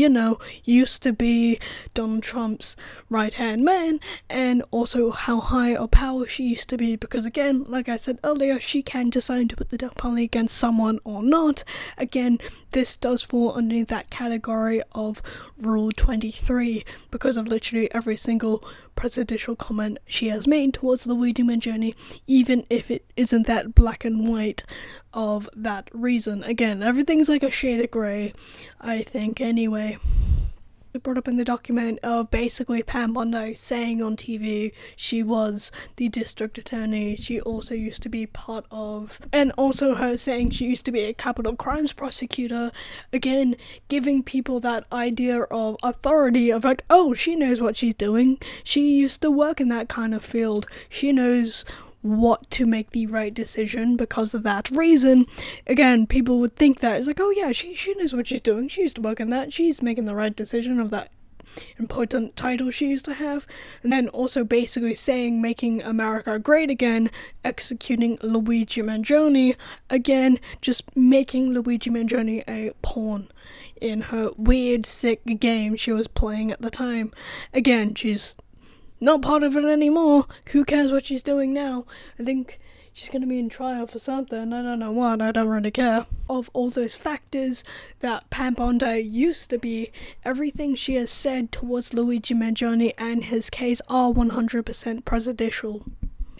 S1: used to be Donald Trump's right-hand man, and also how high of power she used to be, because again, like I said earlier, she can decide to put the death penalty against someone or not. Again, this does fall underneath that category of Rule 23, because of literally every single presidential comment she has made towards Luigi Mangione, even if it isn't that black and white of that reason. Again, everything's like a shade of grey, I think, anyway. Brought up in the document of basically Pam Bondi saying on TV she was the district attorney. She also used to be part of, and also her saying she used to be a capital crimes prosecutor. Again, giving people that idea of authority of like, oh, she knows what she's doing. She used to work in that kind of field. She knows what to make the right decision because of that reason. Again, people would think that it's like, oh yeah, she knows what she's doing. She used to work in that. She's making the right decision of that important title she used to have. And then also basically saying making America great again, executing Luigi Mangione. Again, just making Luigi Mangione a pawn in her weird, sick game she was playing at the time. Again, she's not part of it anymore. Who cares what she's doing now? I think she's going to be in trial for something. I don't know what. I don't really care. Of all those factors that Pam Bondi used to be, everything she has said towards Luigi Mangione and his case are 100% presidential.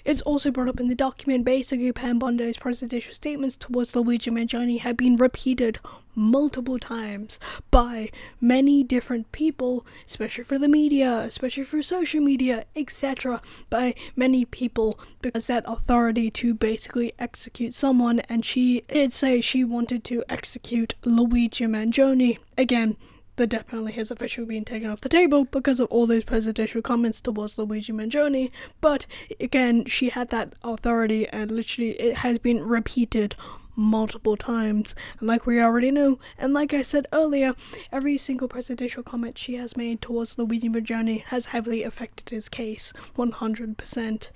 S1: It's also brought up in the document, basically Pam Bondi's presidential statements towards Luigi Mangione have been repeated multiple times by many different people, especially for the media, especially for social media, etc., by many people, because that authority to basically execute someone, and she did say she wanted to execute Luigi Mangione. Again, the death penalty has officially been taken off the table because of all those presidential comments towards Luigi Mangione, but again, she had that authority, and literally it has been repeated multiple times, and like we already know, and like I said earlier, every single presidential comment she has made towards Luigi Mangione has heavily affected his case, 100%.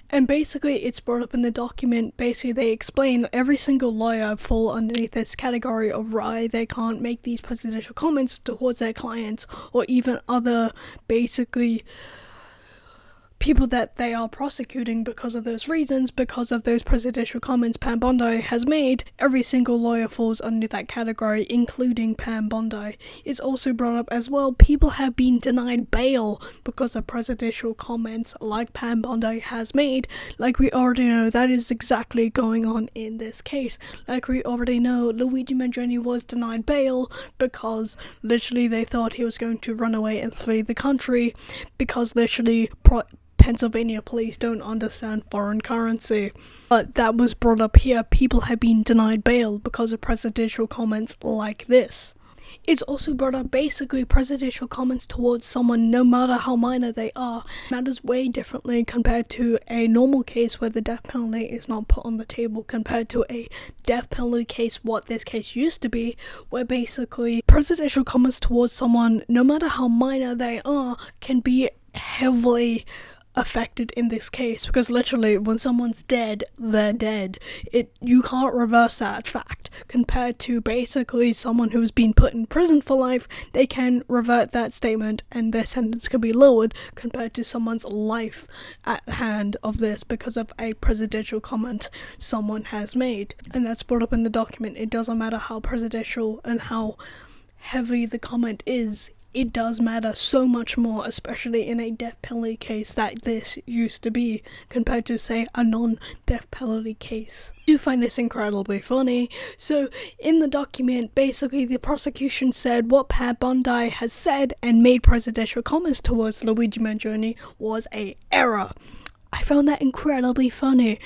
S1: And basically, it's brought up in the document. Basically, they explain every single lawyer fall underneath this category of why they can't make these presidential comments towards their clients, or even other, basically, people that they are prosecuting because of those reasons, because of those presidential comments Pam Bondi has made. Every single lawyer falls under that category, including Pam Bondi. It's also brought up as well, people have been denied bail because of presidential comments like Pam Bondi has made. Like we already know, that is exactly going on in this case. Like we already know, Luigi Mangione was denied bail because literally they thought he was going to run away and flee the country, because literally Pennsylvania police don't understand foreign currency. But that was brought up here. People have been denied bail because of presidential comments like this. It's also brought up, basically, presidential comments towards someone, no matter how minor they are, matters way differently compared to a normal case where the death penalty is not put on the table, compared to a death penalty case, what this case used to be, where basically presidential comments towards someone, no matter how minor they are, can be heavily affected in this case, because literally when someone's dead, they're dead. You can't reverse that fact. Compared to basically someone who's been put in prison for life, they can revert that statement and their sentence can be lowered compared to someone's life at hand of this because of a presidential comment someone has made. And that's brought up in the document. It doesn't matter how presidential and how heavy the comment is, it does matter so much more, especially in a death penalty case that this used to be, compared to, say, a non-death penalty case. I do find this incredibly funny. So, in the document, basically the prosecution said what Pam Bondi has said and made presidential comments towards Luigi Mangione was a error. I found that incredibly funny.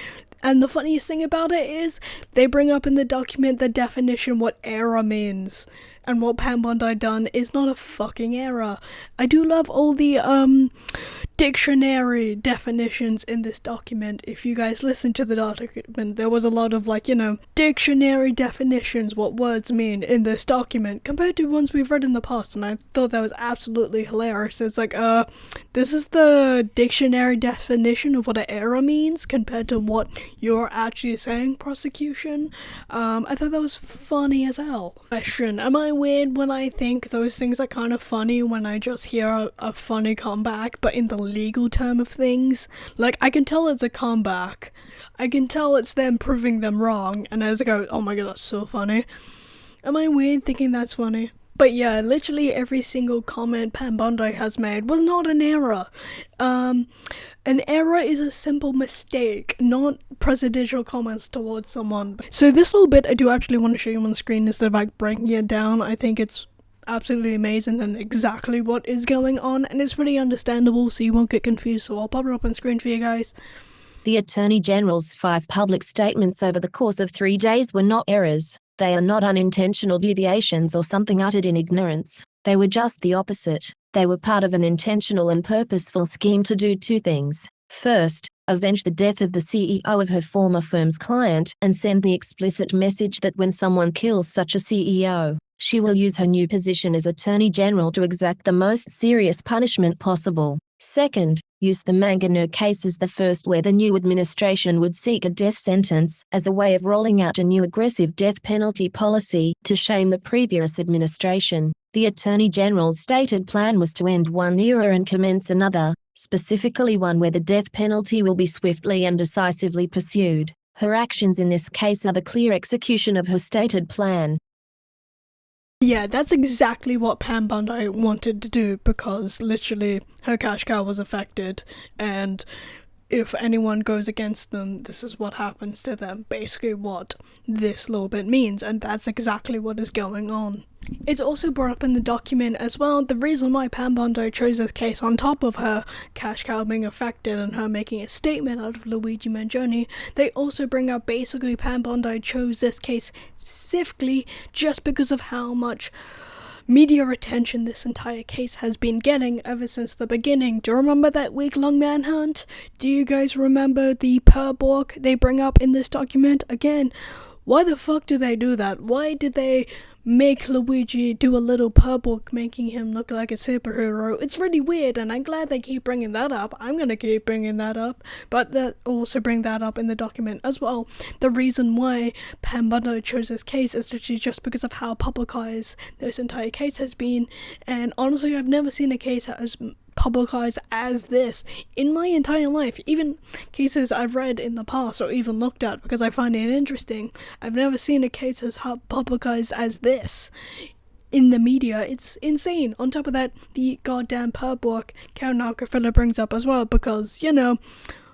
S1: And the funniest thing about it is, they bring up in the document the definition what error means. And what Pam Bondi done is not a fucking error. I do love all the dictionary definitions in this document. If you guys listen to the document, there was a lot of dictionary definitions, what words mean in this document, compared to ones we've read in the past, and I thought that was absolutely hilarious. It's this is the dictionary definition of what an error means compared to what you're actually saying, prosecution. I thought that was funny as hell. Question, am I weird when I think those things are kind of funny when I just hear a funny comeback, but in the legal term of things? I can tell it's a comeback. I can tell it's them proving them wrong, and I was oh my god, that's so funny. Am I weird thinking that's funny? But yeah, literally every single comment Pam Bondi has made was not an error. An error is a simple mistake, not presidential comments towards someone. So this little bit I do actually want to show you on the screen instead of breaking it down. I think it's absolutely amazing and exactly what is going on, and it's pretty understandable so you won't get confused, so I'll pop it up on screen for you guys.
S3: The Attorney General's 5 public statements over the course of 3 days were not errors. They are not unintentional deviations or something uttered in ignorance. They were just the opposite. They were part of an intentional and purposeful scheme to do 2 things. First, avenge the death of the CEO of her former firm's client and send the explicit message that when someone kills such a CEO, she will use her new position as Attorney General to exact the most serious punishment possible. Second, use the Mangione case as the first where the new administration would seek a death sentence as a way of rolling out a new aggressive death penalty policy to shame the previous administration. The Attorney General's stated plan was to end one era and commence another, specifically one where the death penalty will be swiftly and decisively pursued. Her actions in this case are the clear execution of her stated plan.
S1: Yeah, that's exactly what Pam Bondi wanted to do, because literally her cash cow was affected, and if anyone goes against them, this is what happens to them. Basically what this little bit means, and that's exactly what is going on. It's also brought up in the document as well, the reason why Pam Bondi chose this case on top of her cash cow being affected and her making a statement out of Luigi Mangione. They also bring up basically Pam Bondi chose this case specifically just because of how much media attention this entire case has been getting ever since the beginning. Do you remember that week-long manhunt? Do you guys remember the perp walk they bring up in this document? Again, why the fuck do they do that? Why did they make Luigi do a little perp walk, making him look like a superhero? It's really weird, and I'm glad they keep bringing that up. I'm gonna keep bringing that up, but that also bring that up in the document as well. The reason why Pam Bondi chose this case is literally just because of how publicized this entire case has been, and honestly, I've never seen a case that has publicized as this in my entire life. Even cases I've read in the past or even looked at because I find it interesting, I've never seen a case as publicized as this in the media. It's insane. On top of that, the goddamn perp work Karen Agnifilo brings up as well, because,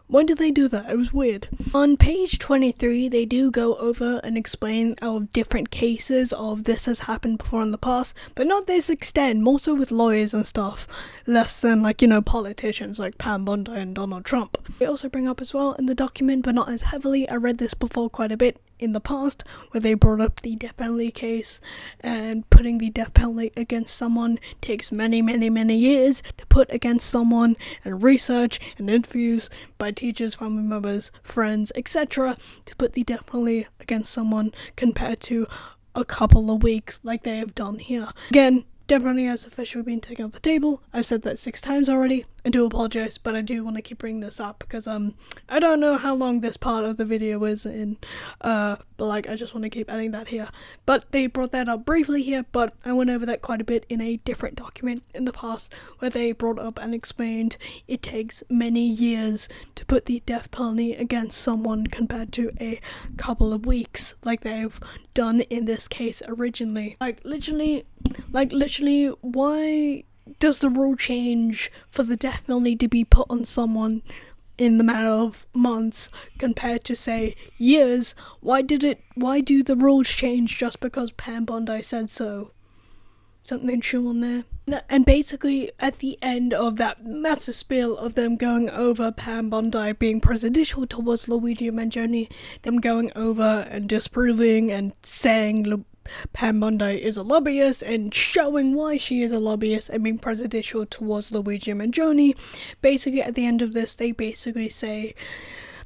S1: when did they do that? It was weird. On page 23, they do go over and explain our different cases of this has happened before in the past, but not this extent, more so with lawyers and stuff, less than politicians like Pam Bondi and Donald Trump. They also bring up as well in the document, but not as heavily. I read this before quite a bit in the past, where they brought up the death penalty case, and putting the death penalty against someone takes many, many, many years to put against someone, and research and interviews by teachers, family members, friends, etc. to put the death penalty against someone compared to a couple of weeks like they have done here. Again, death penalty has officially been taken off the table. I've said that 6 times already. I do apologize, but I do want to keep bringing this up because I don't know how long this part of the video is in, but like I just want to keep adding that here. But they brought that up briefly here, but I went over that quite a bit in a different document in the past where they brought up and explained it takes many years to put the death penalty against someone compared to a couple of weeks like they've done in this case originally. Like literally, why does the rule change for the death penalty to be put on someone in the matter of months compared to, say, years? Why do the rules change just because Pam Bondi said so? Something true on there. And basically, at the end of that massive spiel of them going over Pam Bondi being prejudicial towards Luigi Mangione, them going over and disproving and saying Pam Bondi is a lobbyist and showing why she is a lobbyist and being prejudicial towards Luigi Mangione. Basically, at the end of this, they basically say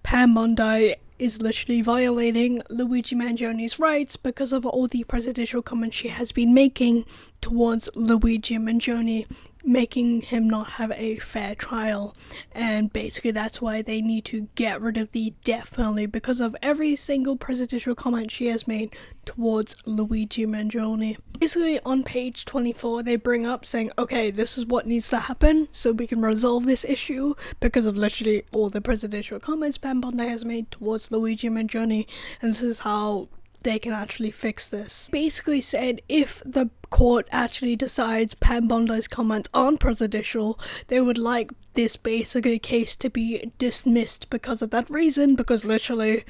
S1: Pam Bondi is literally violating Luigi Mangione's rights because of all the prejudicial comments she has been making towards Luigi Mangione, making him not have a fair trial. And basically that's why they need to get rid of the death penalty, because of every single prejudicial comment she has made towards Luigi Mangione. Basically on page 24 they bring up saying, okay, this is what needs to happen so we can resolve this issue because of literally all the prejudicial comments Pam Bondi has made towards Luigi Mangione, and this is how they can actually fix this. Basically said if the court actually decides Pam Bondi's comments aren't prejudicial, they would like this basically case to be dismissed because of that reason, because literally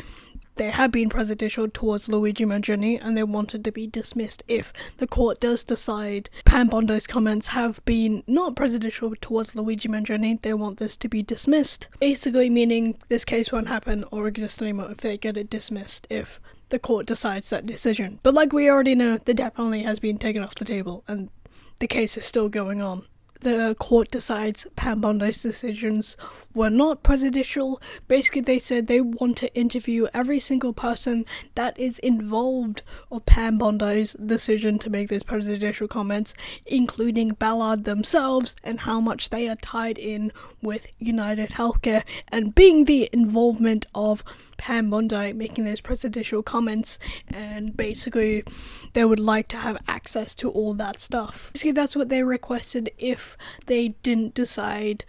S1: they have been prejudicial towards Luigi Mangione and they wanted to be dismissed. If the court does decide Pam Bondi's comments have been not prejudicial towards Luigi Mangione, they want this to be dismissed. Basically meaning this case won't happen or exist anymore if they get it dismissed, if the court decides that decision. But like we already know, the death penalty has been taken off the table and the case is still going on. The court decides Pam Bondi's decisions were not prejudicial. Basically they said they want to interview every single person that is involved of Pam Bondi's decision to make these prejudicial comments, including Ballard themselves and how much they are tied in with United Healthcare and being the involvement of Pam Bondi making those prejudicial comments, and basically they would like to have access to all that stuff. Basically that's what they requested if they didn't decide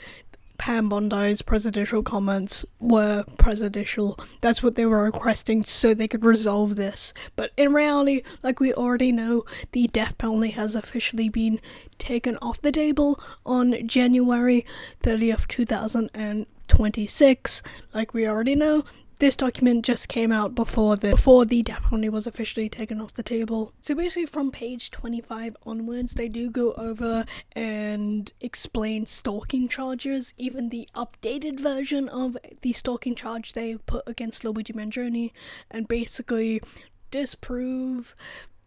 S1: Pam Bondi's prejudicial comments were prejudicial. That's what they were requesting so they could resolve this. But in reality, like we already know, the death penalty has officially been taken off the table on January 30th, 2026. Like we already know, this document just came out before the death penalty was officially taken off the table. So basically from page 25 onwards, they do go over and explain stalking charges, even the updated version of the stalking charge they put against Luigi Mangione, and basically disprove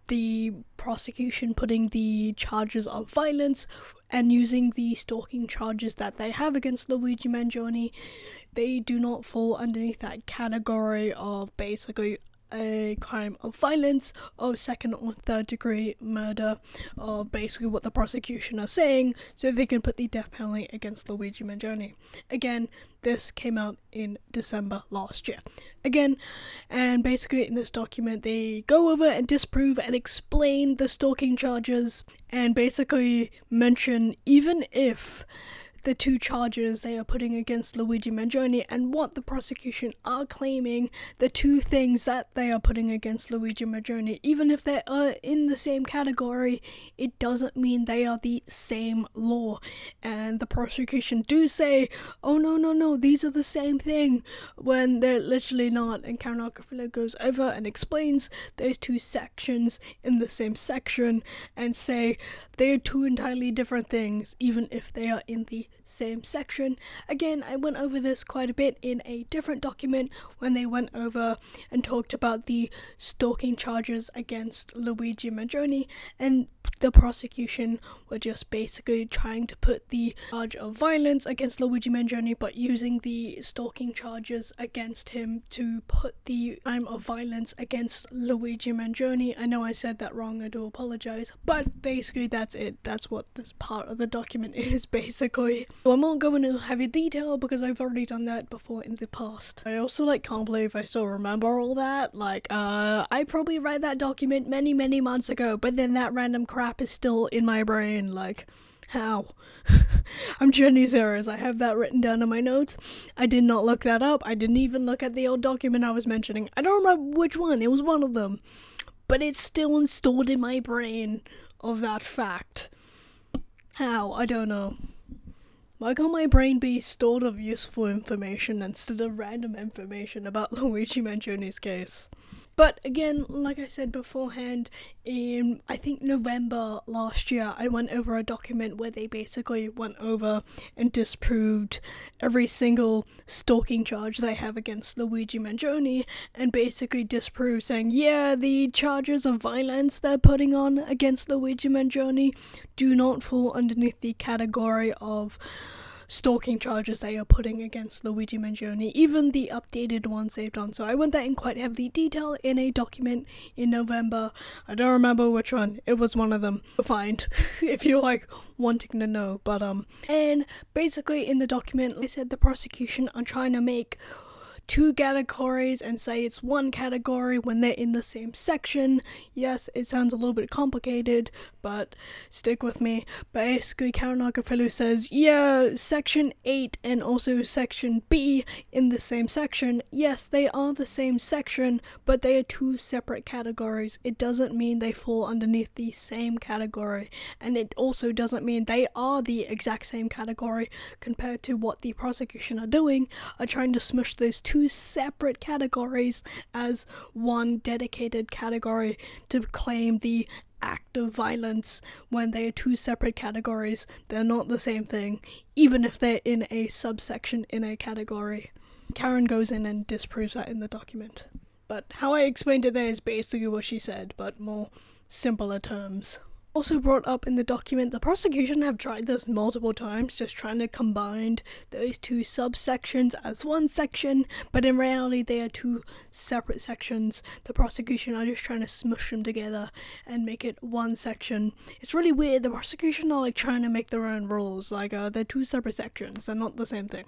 S1: the prosecution putting the charges of violence and using the stalking charges that they have against Luigi Mangione. They do not fall underneath that category of basically a crime of violence, of second or third degree murder, of basically what the prosecution are saying, so they can put the death penalty against Luigi Mangione. Again, this came out in December last year. Again, and basically in this document they go over and disprove and explain the stalking charges, and basically mention even if the two charges they are putting against Luigi Mangione and what the prosecution are claiming, the two things that they are putting against Luigi Mangione, even if they are in the same category, it doesn't mean they are the same law. And the prosecution do say, oh no, these are the same thing, when they're literally not. And Karen Agnifilo goes over and explains those two sections in the same section and say they are two entirely different things, even if they are in the same section. Again, I went over this quite a bit in a different document when they went over and talked about the stalking charges against Luigi Mangione, and the prosecution were just basically trying to put the charge of violence against Luigi Mangione, but using the stalking charges against him to put the crime of violence against Luigi Mangione. I know I said that wrong, I do apologize, but basically that's it. That's what this part of the document is, basically. So I'm not going into heavy detail because I've already done that before in the past. I also can't believe I still remember all that. I probably read that document many months ago, but then that random crap is still in my brain. How? I'm genuinely serious. I have that written down in my notes. I did not look that up. I didn't even look at the old document I was mentioning. I don't remember which one. It was one of them. But it's still installed in my brain of that fact. How? I don't know. Why can't my brain be stored of useful information instead of random information about Luigi Mangione's case? But again, like I said beforehand, in I think November last year, I went over a document where they basically went over and disproved every single stalking charge they have against Luigi Mangione, and basically disproved, saying, yeah, the charges of violence they're putting on against Luigi Mangione do not fall underneath the category of stalking charges they are putting against Luigi Mangione, even the updated ones they've done. So I went that in quite heavy detail in a document in November. I don't remember which one. It was one of them. Find if you're wanting to know. But and basically in the document they said the prosecution are trying to make two categories and say it's one category when they're in the same section. Yes, it sounds a little bit complicated, but stick with me. Basically, Karen Agnifilo says, yeah, section 8 and also section B in the same section. Yes, they are the same section, but they are two separate categories. It doesn't mean they fall underneath the same category, and it also doesn't mean they are the exact same category compared to what the prosecution are doing, are trying to smush those two separate categories as one dedicated category to claim the act of violence when they are two separate categories. They're not the same thing, even if they're in a subsection in a category. Karen goes in and disproves that in the document. But how I explained it there is basically what she said, but more simpler terms. Also brought up in the document, the prosecution have tried this multiple times, just trying to combine those two subsections as one section, but in reality they are two separate sections. The prosecution are just trying to smush them together and make it one section. It's really weird. The prosecution are trying to make their own rules, they're two separate sections, they're not the same thing,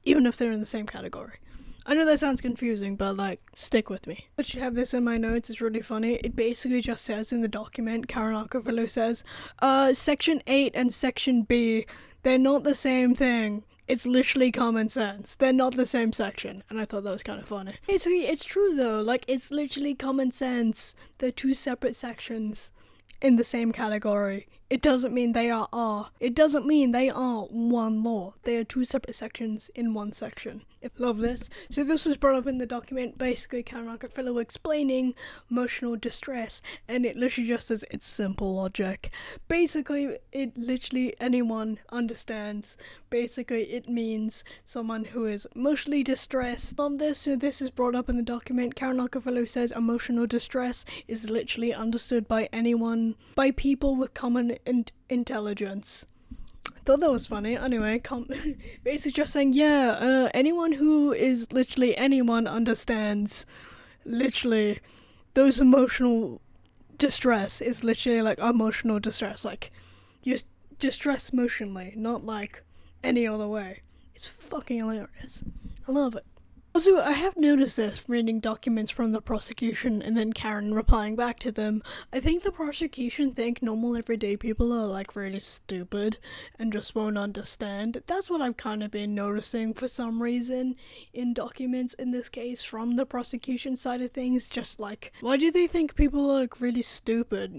S1: even if they're in the same category. I know that sounds confusing, but stick with me. I should have this in my notes. It's really funny. It basically just says in the document, Karen Agnifilo says, section 8 and section B, they're not the same thing. It's literally common sense. They're not the same section. And I thought that was kind of funny. Basically, it's true though. It's literally common sense. They're two separate sections in the same category. It doesn't mean they are. It doesn't mean they are one law. They are two separate sections in one section. Love this. So this was brought up in the document, basically Karen Agnifilo explaining emotional distress, and it literally just says it's simple logic. Basically, it literally anyone understands. Basically, it means someone who is emotionally distressed. Love this. So this is brought up in the document. Karen Agnifilo says emotional distress is literally understood by anyone, by people with common intelligence. Thought that was funny. Anyway, basically just saying, anyone who is literally anyone understands literally those emotional distress is literally emotional distress, you distress emotionally, not any other way. It's fucking hilarious. I love it. Also, I have noticed this reading documents from the prosecution and then Karen replying back to them. I think the prosecution think normal everyday people are really stupid and just won't understand. That's what I've kind of been noticing for some reason in documents in this case from the prosecution side of things. Just why do they think people are really stupid?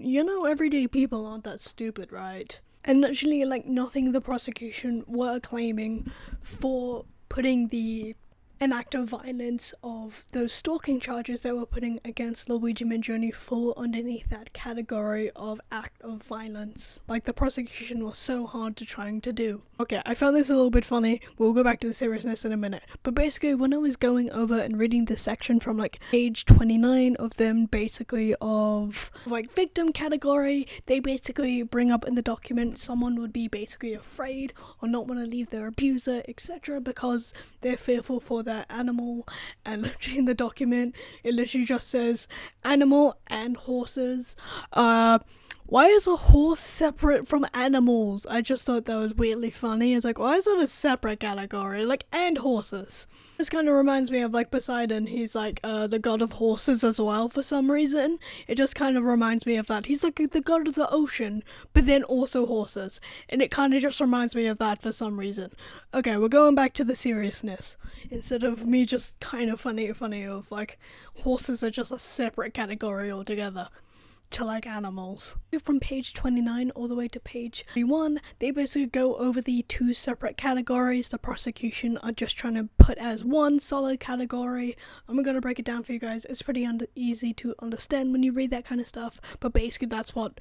S1: Everyday people aren't that stupid, right? And actually, nothing the prosecution were claiming for putting the an act of violence of those stalking charges they were putting against Luigi Mangione fall underneath that category of act of violence. Like, the prosecution was so hard to trying to do. Okay, I found this a little bit funny. We'll go back to the seriousness in a minute. But basically, when I was going over and reading this section from like page 29 of them, basically of like victim category, they basically bring up in the document someone would be basically afraid or not want to leave their abuser, etc., because they're fearful for their animal. And literally in the document, it literally just says animal and horses. Why is a horse separate from animals? I just thought that was weirdly funny. It's like, why is it a separate category? Like, and horses. This kind of reminds me of like Poseidon. He's like the god of horses as well for some reason. It just kind of reminds me of that. He's like the god of the ocean, but then also horses. And it kind of just reminds me of that for some reason. Okay, we're going back to the seriousness. Instead of me just kind of funny of like horses are just a separate category altogether to like animals. From page 29 all the way to page 31, they basically go over the two separate categories the prosecution are just trying to put as one solid category. I'm gonna break it down for you guys. It's pretty easy to understand when you read that kind of stuff, but basically that's what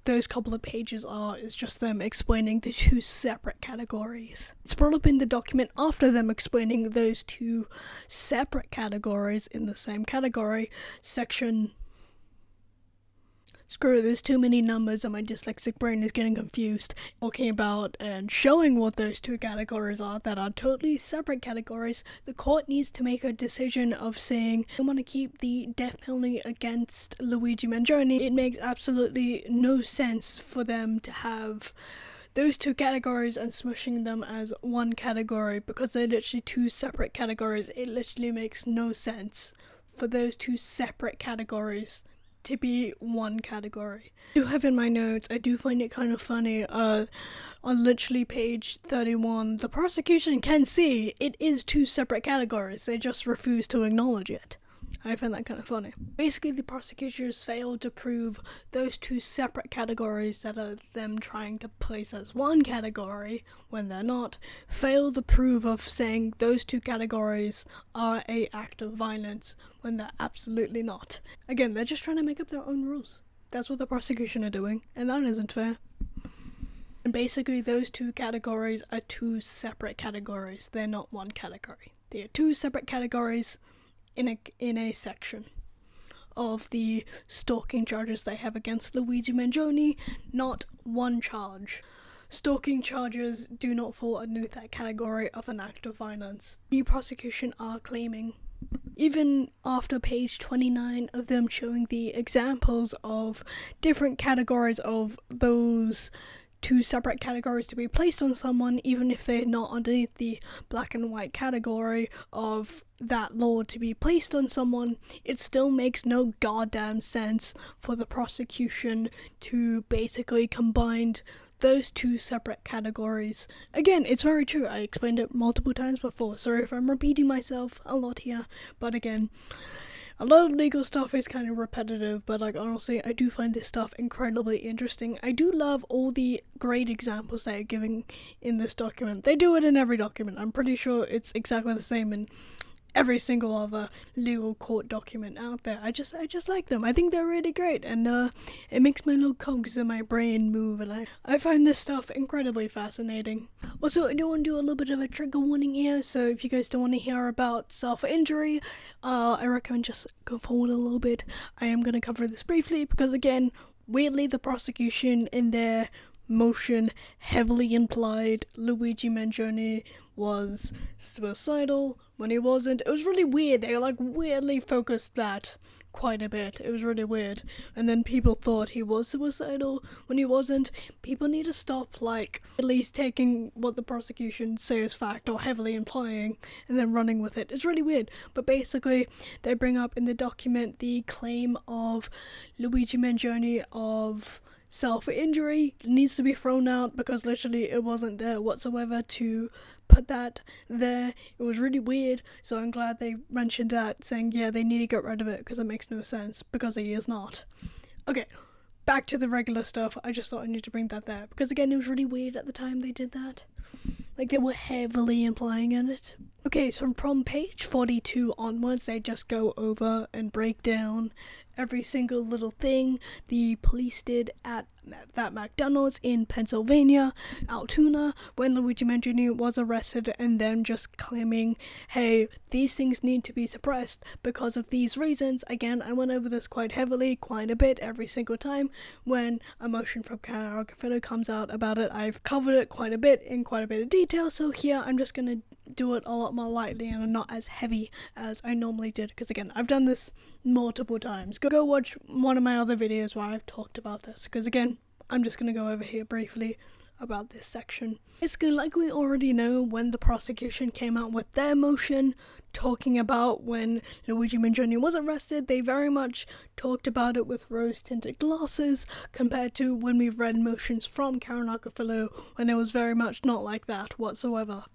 S1: those couple of pages are, is just them explaining the two separate categories. It's brought up in the document after them explaining those two separate categories in the same category section. Screw it, there's too many numbers and my dyslexic brain is getting confused. Talking about and showing what those two categories are that are totally separate categories, the court needs to make a decision of saying they want to keep the death penalty against Luigi Mangione. It makes absolutely no sense for them to have those two categories and smushing them as one category because they're literally two separate categories. It literally makes no sense for those two separate categories to be one category. I do have in my notes, I do find it kind of funny, on literally page 31, the prosecution can see it is two separate categories, they just refuse to acknowledge it. I find that kind of funny. Basically, the prosecutors failed to prove those two separate categories that are them trying to place as one category when they're not, failed to prove of saying those two categories are a act of violence when they're absolutely not. Again, they're just trying to make up their own rules. That's what the prosecution are doing, and that isn't fair. And basically, those two categories are two separate categories. They're not one category. They are two separate categories in a section of the stalking charges they have against Luigi Mangione, not one charge. Stalking charges do not fall under that category of an act of violence. The prosecution are claiming, even after page 29 of them showing the examples of different categories of those two separate categories to be placed on someone, even if they're not underneath the black and white category of that law to be placed on someone, it still makes no goddamn sense for the prosecution to basically combine those two separate categories. Again, it's very true, I explained it multiple times before, sorry if I'm repeating myself a lot here, but again, a lot of legal stuff is kind of repetitive, but like honestly, I do find this stuff incredibly interesting. I do love all the great examples they are giving in this document. They do it in every document. I'm pretty sure it's exactly the same in every single other legal court document out there. I just like them. I think they're really great, and it makes my little cogs in my brain move, and I find this stuff incredibly fascinating. Also, I do want to do a little bit of a trigger warning here, so if you guys don't want to hear about self-injury, I recommend just go forward a little bit. I am going to cover this briefly because, again, weirdly, the prosecution in their motion heavily implied Luigi Mangione was suicidal when he wasn't. It was really weird. They like weirdly focused that quite a bit. It was really weird. And then people thought he was suicidal when he wasn't. People need to stop like at least taking what the prosecution say as fact or heavily implying and then running with it. It's really weird. But basically they bring up in the document the claim of Luigi Mangione of self-injury needs to be thrown out because literally it wasn't there whatsoever to put that there. It was really weird, so I'm glad they mentioned that, saying yeah, they need to get rid of it because it makes no sense, because he is not. Okay, back to the regular stuff. I just thought I need to bring that there because again, it was really weird at the time they did that. Like, they were heavily implying in it. Okay, so from page 42 onwards, they just go over and break down every single little thing the police did at that McDonald's in Pennsylvania, Altoona, when Luigi Mangione was arrested, and them just claiming, hey, these things need to be suppressed because of these reasons. Again, I went over this quite heavily, quite a bit, every single time when a motion from Karen Agnifilo comes out about it. I've covered it quite a bit in quite a bit of detail, so here I'm just gonna do it a lot more lightly and not as heavy as I normally did, because again, I've done this multiple times. Go watch one of my other videos where I've talked about this, because again, I'm just going to go over here briefly about this section. Basically, like we already know, when the prosecution came out with their motion talking about when Luigi Mangione was arrested, they very much talked about it with rose-tinted glasses compared to when we've read motions from Karen Agnifilo when it was very much not like that whatsoever.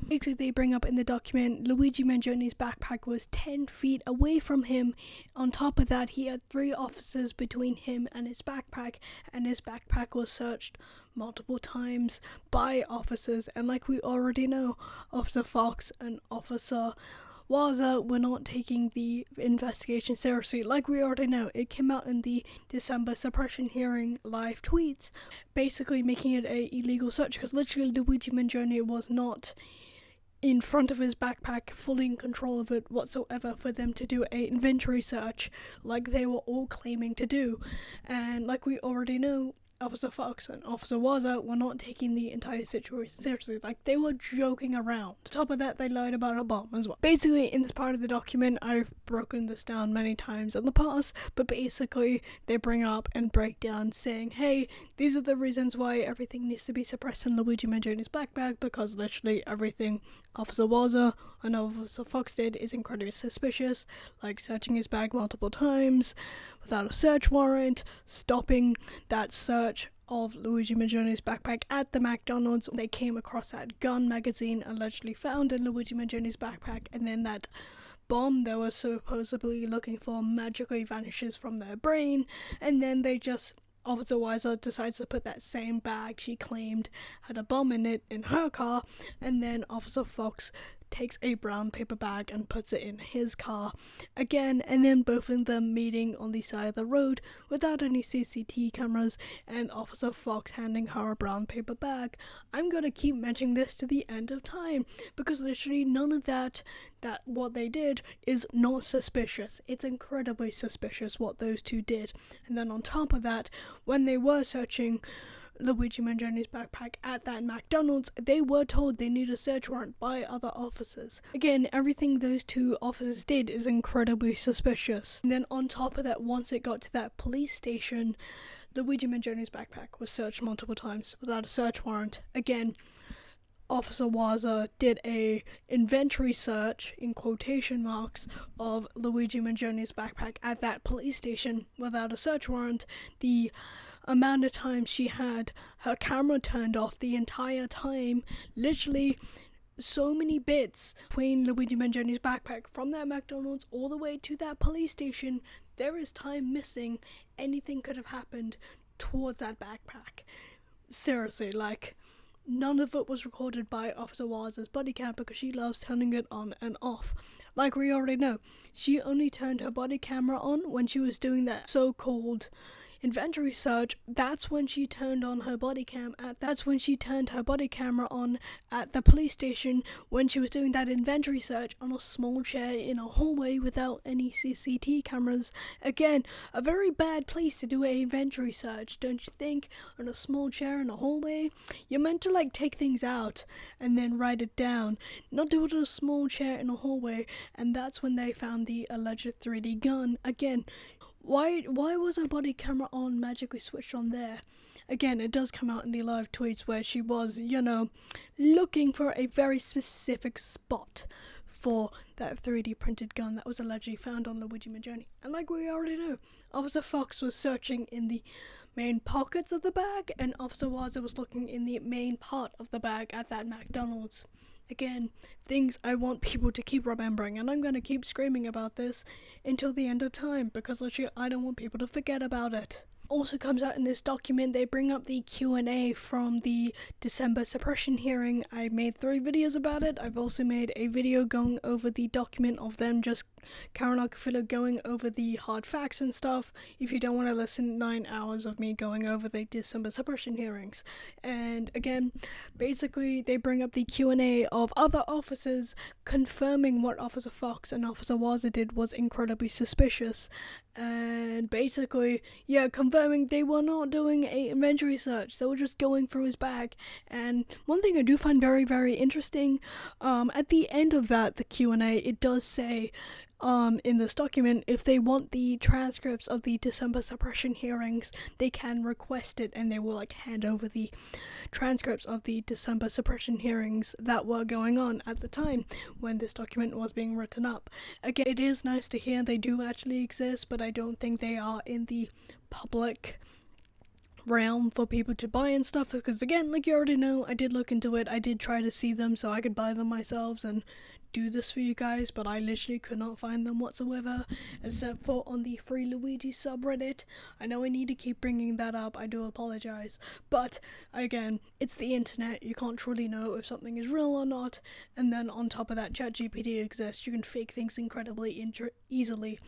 S1: Basically, they bring up in the document, Luigi Mangione's backpack was 10 feet away from him. On top of that, he had 3 officers between him and his backpack was searched multiple times by officers. And like we already know, Officer Fox and Officer Waza were not taking the investigation seriously. Like we already know, it came out in the December suppression hearing live tweets, basically making it a illegal search, because literally Luigi Mangione was not in front of his backpack, fully in control of it whatsoever, for them to do a inventory search like they were all claiming to do. And like we already know, Officer Fox and Officer Waza were not taking the entire situation seriously. Like, they were joking around. On top of that, they lied about a bomb as well. Basically, in this part of the document, I've broken this down many times in the past, but basically, they bring up and break down saying, hey, these are the reasons why everything needs to be suppressed in Luigi Mangione's backpack, because literally everything Officer Waza and Officer Fox did is incredibly suspicious, like searching his bag multiple times without a search warrant, stopping that search of Luigi Mangione's backpack at the McDonald's. They came across that gun magazine allegedly found in Luigi Mangione's backpack, and then that bomb they were supposedly looking for magically vanishes from their brain, and then Officer Weiser decides to put that same bag she claimed had a bomb in it in her car, and then Officer Fox takes a brown paper bag and puts it in his car again, and then both of them meeting on the side of the road without any CCTV cameras, and Officer Fox handing her a brown paper bag. I'm gonna keep mentioning this to the end of time, because literally none of that what they did is not suspicious. It's incredibly suspicious what those two did. And then on top of that, when they were searching Luigi Mangione's backpack at that McDonald's, they were told they need a search warrant by other officers. Again, everything those two officers did is incredibly suspicious. And then on top of that, once it got to that police station, Luigi Mangione's backpack was searched multiple times without a search warrant. Again, Officer Waza did a inventory search, in quotation marks, of Luigi Mangione's backpack at that police station without a search warrant. The amount of time she had her camera turned off the entire time, literally so many bits between Luigi Mangione's backpack from that McDonald's all the way to that police station. There is time missing. Anything could have happened towards that backpack. Seriously, like, none of it was recorded by Officer Waza's body cam because she loves turning it on and off. Like we already know, she only turned her body camera on when she was doing that so-called inventory search. That's when she turned on her body cam that's when she turned her body camera on at the police station, when she was doing that inventory search on a small chair in a hallway without any CCTV cameras. Again, a very bad place to do an inventory search, don't you think? On a small chair in a hallway, you're meant to like take things out and then write it down, not do it on a small chair in a hallway. And that's when they found the alleged 3D gun. Again, why was her body camera on magically switched on there? Again, it does come out in the live tweets where she was, looking for a very specific spot for that 3D printed gun that was allegedly found on Luigi Mangione. And like we already know, Officer Fox was searching in the main pockets of the bag, and Officer Waza was looking in the main part of the bag at that McDonald's. Again, things I want people to keep remembering, and I'm going to keep screaming about this until the end of time, because literally I don't want people to forget about it. Also comes out in this document, they bring up the Q&A from the December suppression hearing. I made 3 videos about it. I've also made a video going over the document of them, just Karen Agnifilo going over the hard facts and stuff, if you don't want to listen 9 hours of me going over the December suppression hearings. And again, basically they bring up the Q&A of other officers confirming what Officer Fox and Officer Waza did was incredibly suspicious. And basically, confirming they were not doing a inventory search, they were just going through his bag. And one thing I do find very, very interesting, at the end of that, the Q&A, it does say, in this document, if they want the transcripts of the December suppression hearings, they can request it, and they will hand over the transcripts of the December suppression hearings that were going on at the time when this document was being written up. Again, it is nice to hear they do actually exist, but I don't think they are in the public realm for people to buy and stuff, because again, like you already know, I did look into it. I did try to see them so I could buy them myself and do this for you guys, but I literally could not find them whatsoever, except for on the Free Luigi subreddit. I know I need to keep bringing that up, I do apologize, but again, it's the internet, you can't truly know if something is real or not. And then on top of that, ChatGPT exists, you can fake things incredibly easily,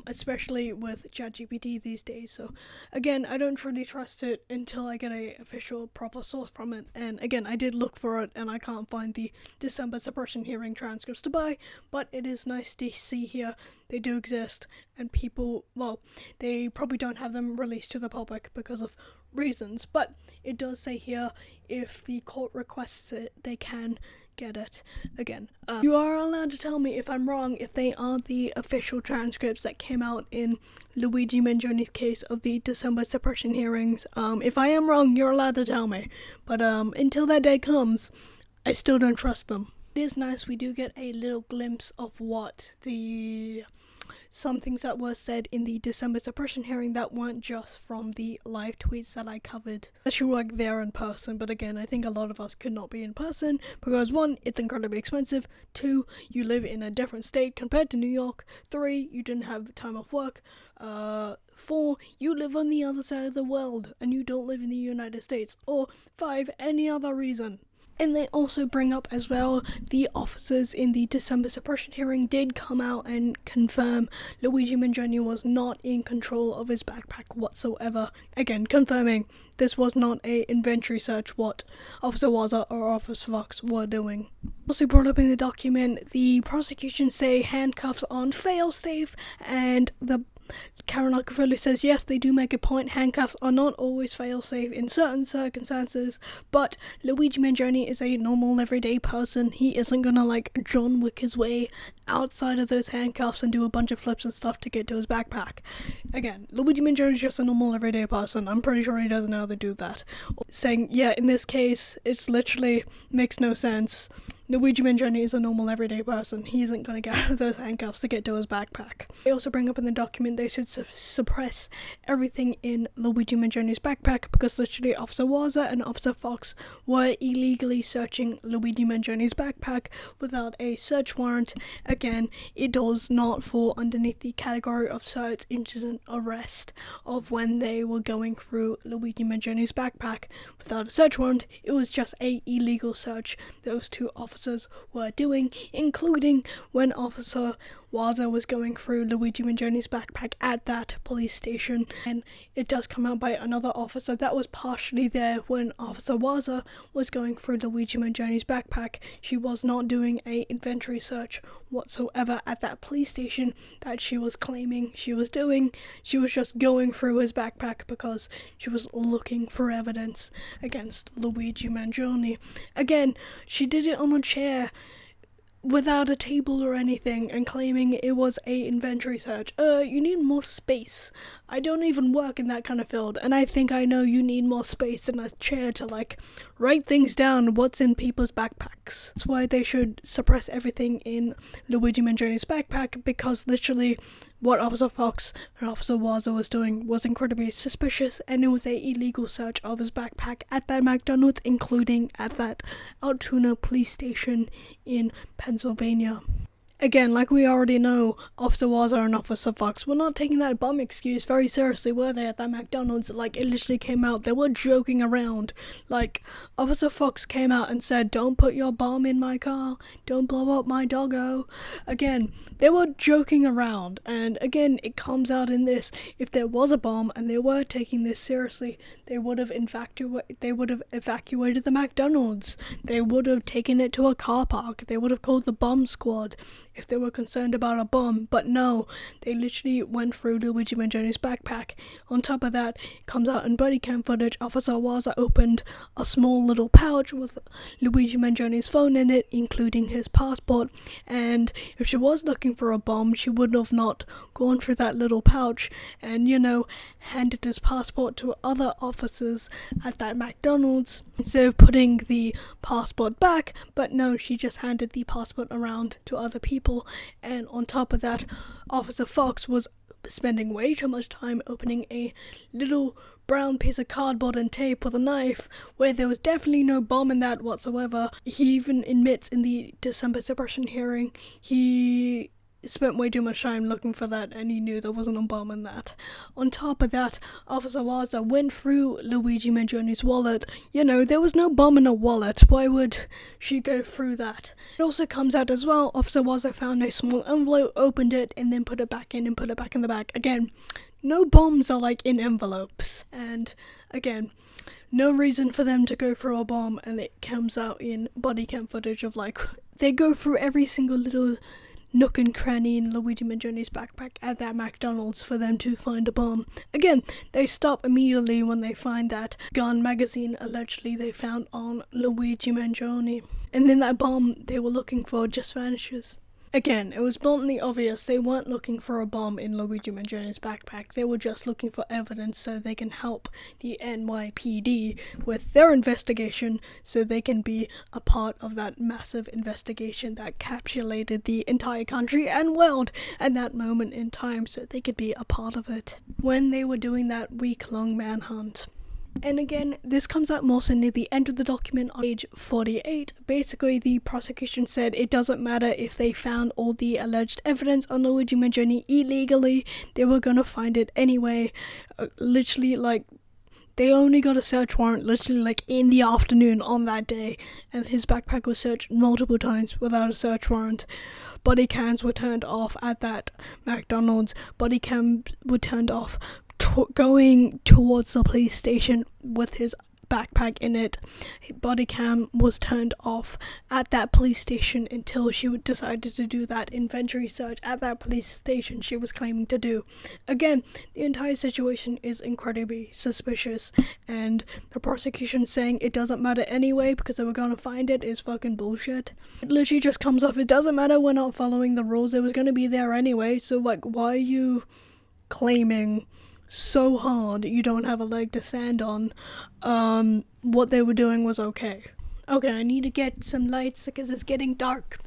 S1: especially with ChatGPT these days. So again, I don't truly trust it until I get a official proper source from it. And again, I did look for it and I can't find the December suppression hearing transcripts to buy, but it is nice to see here they do exist, and people, well, they probably don't have them released to the public because of reasons, but it does say here if the court requests it, they can get it. Again, you are allowed to tell me if I'm wrong, if they are the official transcripts that came out in Luigi Mangione's case of the December suppression hearings. If I am wrong, you're allowed to tell me, but until that day comes, I still don't trust them. It is nice we do get a little glimpse of what some things that were said in the December suppression hearing that weren't just from the live tweets that I covered. Unless you were there in person, but again, I think a lot of us could not be in person because 1, it's incredibly expensive, 2, you live in a different state compared to New York, 3, you didn't have time off work, 4, you live on the other side of the world and you don't live in the United States, or 5, any other reason. And they also bring up as well, the officers in the December suppression hearing did come out and confirm Luigi Mangione was not in control of his backpack whatsoever. Again, confirming this was not a inventory search what Officer Waza or Officer Fox were doing. Also brought up in the document, the prosecution say handcuffs aren't fail-safe, and the Karen Agnifilo says yes, they do make a point, handcuffs are not always fail-safe in certain circumstances, but Luigi Mangione is a normal everyday person. He isn't gonna John Wick his way outside of those handcuffs and do a bunch of flips and stuff to get to his backpack. Again, Luigi Mangione is just a normal everyday person. I'm pretty sure he doesn't know how to do that. Saying, yeah, in this case, it's literally makes no sense. Luigi Mangione is a normal everyday person. He isn't going to get out of those handcuffs to get to his backpack. They also bring up in the document they should suppress everything in Luigi Mangione's backpack because literally Officer Waza and Officer Fox were illegally searching Luigi Mangione's backpack without a search warrant. Again, it does not fall underneath the category of search incident arrest of when they were going through Luigi Mangione's backpack without a search warrant. It was just a illegal search those 2 officers were doing, including when Officer Waza was going through Luigi Mangione's backpack at that police station. And it does come out by another officer that was partially there when Officer Waza was going through Luigi Mangione's backpack. She was not doing a inventory search whatsoever at that police station that she was claiming she was doing. She was just going through his backpack because she was looking for evidence against Luigi Mangione. Again, she did it on a chair without a table or anything and claiming it was a inventory search. You need more space. I don't even work in that kind of field, and I think I know you need more space than a chair to write things down what's in people's backpacks. That's why they should suppress everything in Luigi Mangione's backpack, because literally what Officer Fox and Officer Waza was doing was incredibly suspicious, and it was a illegal search of his backpack at that McDonald's, including at that Altoona police station in Pennsylvania. Again, like we already know, Officer Waza and Officer Fox were not taking that bomb excuse very seriously, were they, at that McDonald's? Like, it literally came out, they were joking around. Like, Officer Fox came out and said, "Don't put your bomb in my car, don't blow up my doggo." Again, they were joking around, and again, it comes out in this. If there was a bomb and they were taking this seriously, they would have evacuated the McDonald's. They would have taken it to a car park. They would have called the bomb squad if they were concerned about a bomb. But no, they literally went through Luigi Mangione's backpack. On top of that, it comes out in body cam footage, Officer Waza opened a small little pouch with Luigi Mangione's phone in it, including his passport, and if she was looking for a bomb, she would have not gone through that little pouch and, handed his passport to other officers at that McDonald's instead of putting the passport back. But no, she just handed the passport around to other people. And on top of that, Officer Fox was spending way too much time opening a little brown piece of cardboard and tape with a knife, where there was definitely no bomb in that whatsoever. He even admits in the December suppression hearing he spent way too much time looking for that, and he knew there wasn't a bomb in that. On top of that, Officer Waza went through Luigi Mangione's wallet. There was no bomb in a wallet. Why would she go through that? It also comes out as well, Officer Waza found a small envelope, opened it, and then put it back in and put it back in the bag. Again, no bombs are in envelopes. And again, no reason for them to go through a bomb, and it comes out in body cam footage of they go through every single little nook and cranny in Luigi Mangione's backpack at that McDonald's for them to find a bomb. Again, they stop immediately when they find that gun magazine allegedly they found on Luigi Mangione. And then that bomb they were looking for just vanishes. Again, it was bluntly obvious they weren't looking for a bomb in Luigi Mangione's backpack. They were just looking for evidence so they can help the NYPD with their investigation, so they can be a part of that massive investigation that capsulated the entire country and world at that moment in time, so they could be a part of it when they were doing that week-long manhunt. And again, this comes out more so near the end of the document on page 48. Basically, the prosecution said it doesn't matter if they found all the alleged evidence on Luigi Mangione illegally, they were gonna find it anyway. They only got a search warrant literally in the afternoon on that day, and his backpack was searched multiple times without a search warrant. Body cams were turned off at that McDonald's. Body cams were turned off going towards the police station with his backpack in it. Body cam was turned off at that police station until she decided to do that inventory search at that police station she was claiming to do. Again, the entire situation is incredibly suspicious, and the prosecution saying it doesn't matter anyway because they were gonna find it is fucking bullshit. It literally just comes off, it doesn't matter, we're not following the rules, it was gonna be there anyway, so why are you claiming so hard you don't have a leg to stand on? What they were doing was okay. Okay, I need to get some lights because it's getting dark.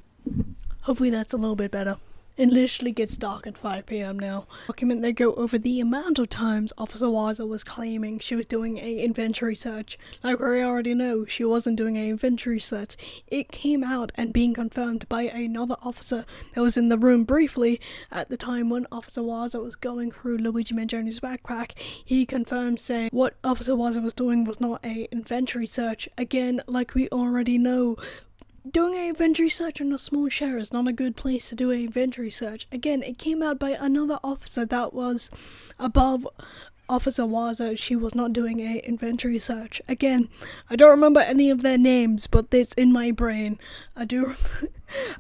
S1: Hopefully that's a little bit better. It literally gets dark at 5 p.m. now. Document they go over the amount of times Officer Waza was claiming she was doing a inventory search. Like we already know, she wasn't doing a inventory search. It came out and being confirmed by another officer that was in the room briefly at the time when Officer Waza was going through Luigi Mangione's backpack. He confirmed saying what Officer Waza was doing was not a inventory search. Again, like we already know, doing an inventory search on a small share is not a good place to do an inventory search. Again, it came out by another officer that was above Officer Waza. She was not doing an inventory search. Again, I don't remember any of their names, but it's in my brain.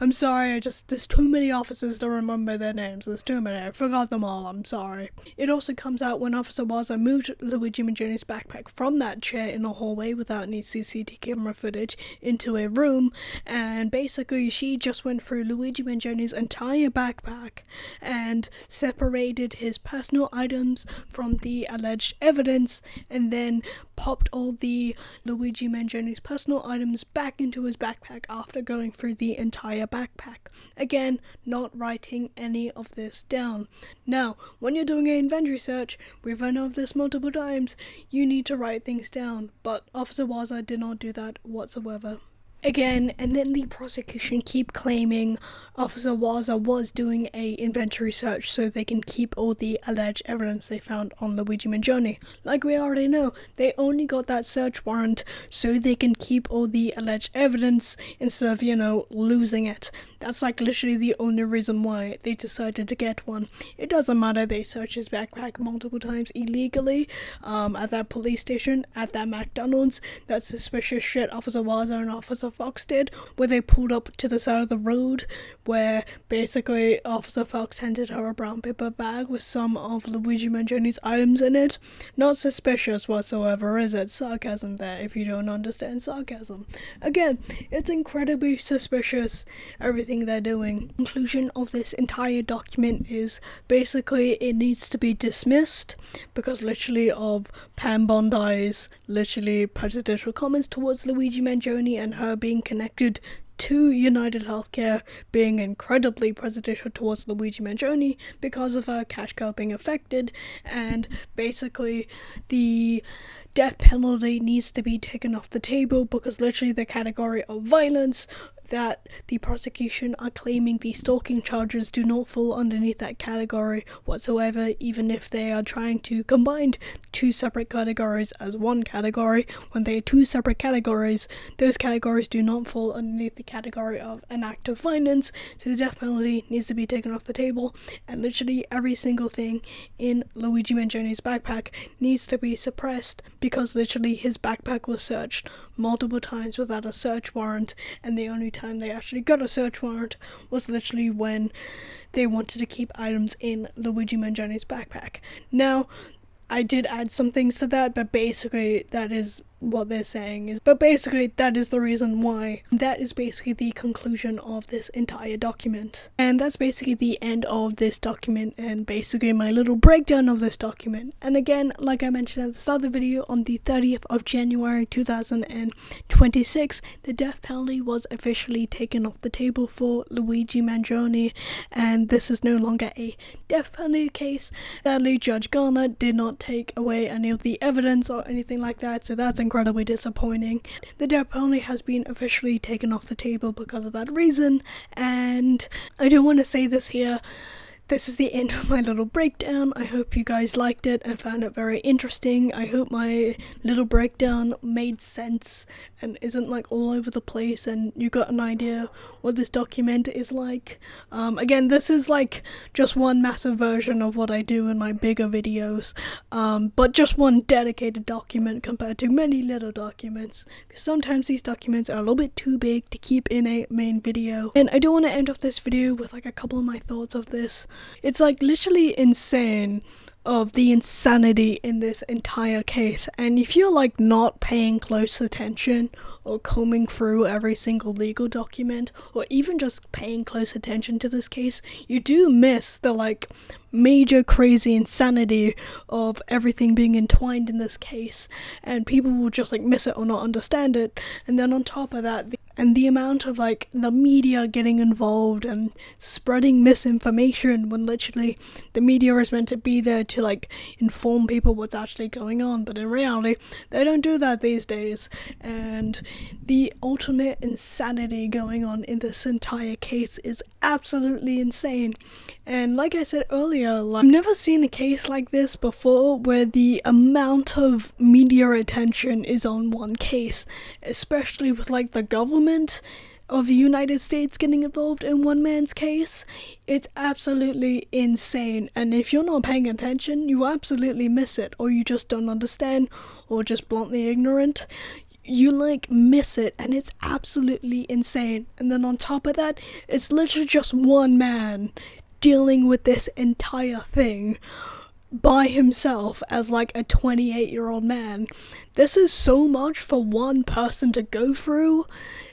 S1: I'm sorry, there's too many officers to remember their names. There's too many. I forgot them all. I'm sorry. It also comes out when Officer Waza moved Luigi Mangione's backpack from that chair in a hallway without any CCTV camera footage into a room, and basically she just went through Luigi Mangione's entire backpack and separated his personal items from the alleged evidence, and then popped all the Luigi Mangione's personal items back into his backpack after going through the entire backpack. Again, not writing any of this down. Now, when you're doing an inventory search, we've run over this multiple times, you need to write things down, but Officer Waza did not do that whatsoever. again, and then the prosecution keep claiming Officer Waza was doing a inventory search so they can keep all the alleged evidence they found on Luigi Mangione. Like we already know, they only got that search warrant so they can keep all the alleged evidence instead of, losing it. That's like literally the only reason why they decided to get one. It doesn't matter, they searched his backpack multiple times illegally, at that police station, at that McDonald's. That suspicious shit Officer Waza and Officer Fox did, where they pulled up to the side of the road, where basically Officer Fox handed her a brown paper bag with some of Luigi Mangione's items in it. Not suspicious whatsoever, is it? Sarcasm there, if you don't understand sarcasm. Again, it's incredibly suspicious, everything they're doing. The conclusion of this entire document is basically it needs to be dismissed because literally of Pam Bondi's literally prejudicial comments towards Luigi Mangione and her being connected to United Healthcare being incredibly prejudicial towards Luigi Mangione because of her cash cow being affected, and basically the death penalty needs to be taken off the table because literally the category of violence that the prosecution are claiming the stalking charges do not fall underneath that category whatsoever, even if they are trying to combine two separate categories as one category. When they are two separate categories, those categories do not fall underneath the category of an act of violence, so the death penalty needs to be taken off the table, and literally every single thing in Luigi Mangione's backpack needs to be suppressed because literally his backpack was searched multiple times without a search warrant, and the only time they actually got a search warrant was literally when they wanted to keep items in Luigi Mangione's backpack. Now, I did add some things to that, but basically that is what they're saying is, but basically that is the reason why. That is basically the conclusion of this entire document, and that's basically the end of this document and basically my little breakdown of this document. And again, like I mentioned at the start of the video, on the 30th of January 2026, the death penalty was officially taken off the table for Luigi Mangione, and this is no longer a death penalty case. Sadly, Judge Garner did not take away any of the evidence or anything like that, so that's incredibly disappointing. The death penalty has been officially taken off the table because of that reason, and I do want to say this here. This is the end of my little breakdown. I hope you guys liked it and found it very interesting. I hope my little breakdown made sense and isn't like all over the place and you got an idea what this document is like. Again, this is like just one massive version of what I do in my bigger videos, but just one dedicated document compared to many little documents, because sometimes these documents are a little bit too big to keep in a main video. And I do want to end off this video with like a couple of my thoughts of this. It's like literally insane of the insanity in this entire case, and if you're like not paying close attention or combing through every single legal document or even just paying close attention to this case, you do miss the like major crazy insanity of everything being entwined in this case, and people will just like miss it or not understand it. And then on top of that, the amount of like the media getting involved and spreading misinformation when literally the media is meant to be there to like inform people what's actually going on, but in reality they don't do that these days. And the ultimate insanity going on in this entire case is absolutely insane. And like I said earlier, like, I've never seen a case like this before where the amount of media attention is on one case, especially with like the government of the United States getting involved in one man's case. It's absolutely insane, and if you're not paying attention, you absolutely miss it, or you just don't understand, or just bluntly ignorant. You like miss it, and it's absolutely insane. And then on top of that, it's literally just one man dealing with this entire thing by himself as like a 28-year-old man. This is so much for one person to go through,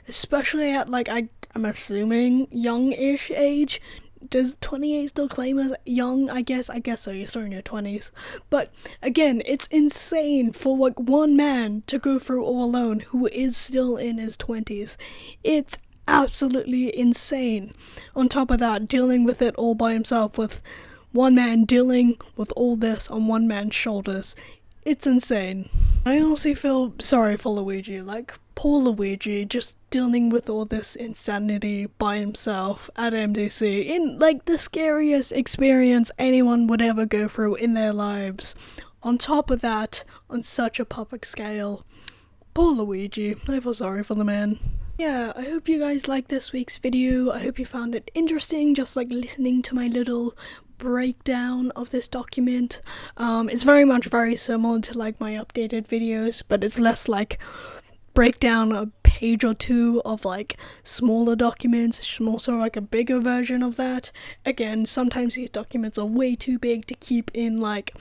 S1: especially at like I'm assuming young-ish age. Does 28 still claim as young? I guess so, you're still in your 20s. But again, it's insane for like one man to go through all alone who is still in his 20s. It's absolutely insane. On top of that, dealing with it all by himself, with one man dealing with all this on one man's shoulders. It's insane. I honestly feel sorry for Luigi. Like, poor Luigi, just dealing with all this insanity by himself at MDC in like the scariest experience anyone would ever go through in their lives. On top of that, on such a public scale. Poor Luigi, I feel sorry for the man. Yeah, I hope you guys liked this week's video. I hope you found it interesting, just like listening to my little breakdown of this document. It's very similar to like my updated videos, but it's less like breakdown a page or two of like smaller documents. It's more so like a bigger version of that. Again, sometimes these documents are way too big to keep in like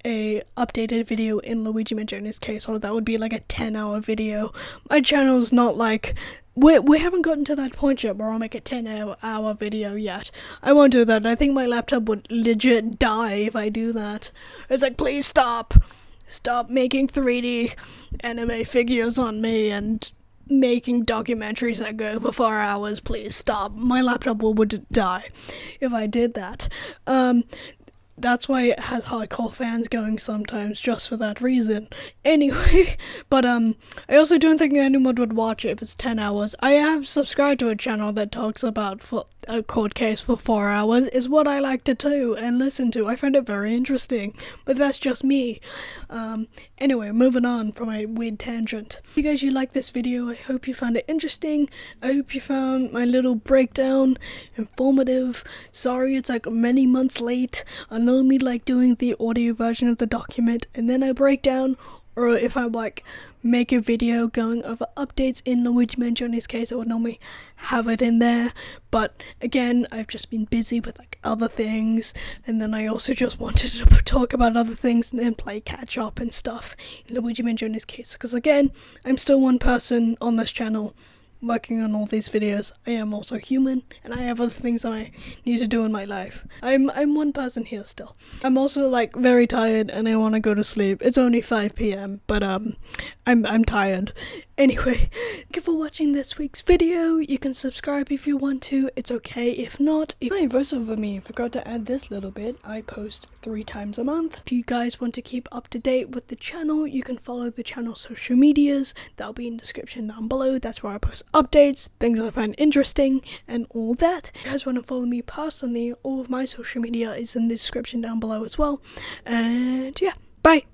S1: a updated video in Luigi Mangione's case, or that would be like a 10-hour video. My channel's not like we haven't gotten to that point yet where I'll make a 10-hour video yet. I won't do that. I think my laptop would legit die if I do that. It's like, please stop making 3D anime figures on me and making documentaries that go for 4 hours. Please stop. My laptop would die if I did that. That's why it has hardcore fans going sometimes, just for that reason. Anyway, but I also don't think anyone would watch it if it's 10 hours. I have subscribed to a channel that talks about a court case for 4 hours. Is what I like to do and listen to. I find it very interesting, but that's just me. Anyway, moving on from my weird tangent. If you guys like this video, I hope you found it interesting. I hope you found my little breakdown informative. Sorry it's like many months late. I know me like doing the audio version of the document and then I break down, or if I like make a video going over updates in Luigi Mangione's case, I would normally have it in there. But again, I've just been busy with like other things, and then I also just wanted to talk about other things and then play catch up and stuff in Luigi Mangione's case, because again, I'm still one person on this channel working on all these videos. I am also human, and I have other things I need to do in my life. I'm one person here still. I'm also like very tired and I want to go to sleep. It's only 5 p.m, but I'm tired. Anyway, thank you for watching this week's video. You can subscribe if you want to. It's okay if not. Hi, voiceover me. Forgot to add this little bit. I post 3 times a month. If you guys want to keep up to date with the channel, you can follow the channel's social medias. That'll be in the description down below. That's where I post updates, things I find interesting, and all that. If you guys want to follow me personally, all of my social media is in the description down below as well. And yeah, bye!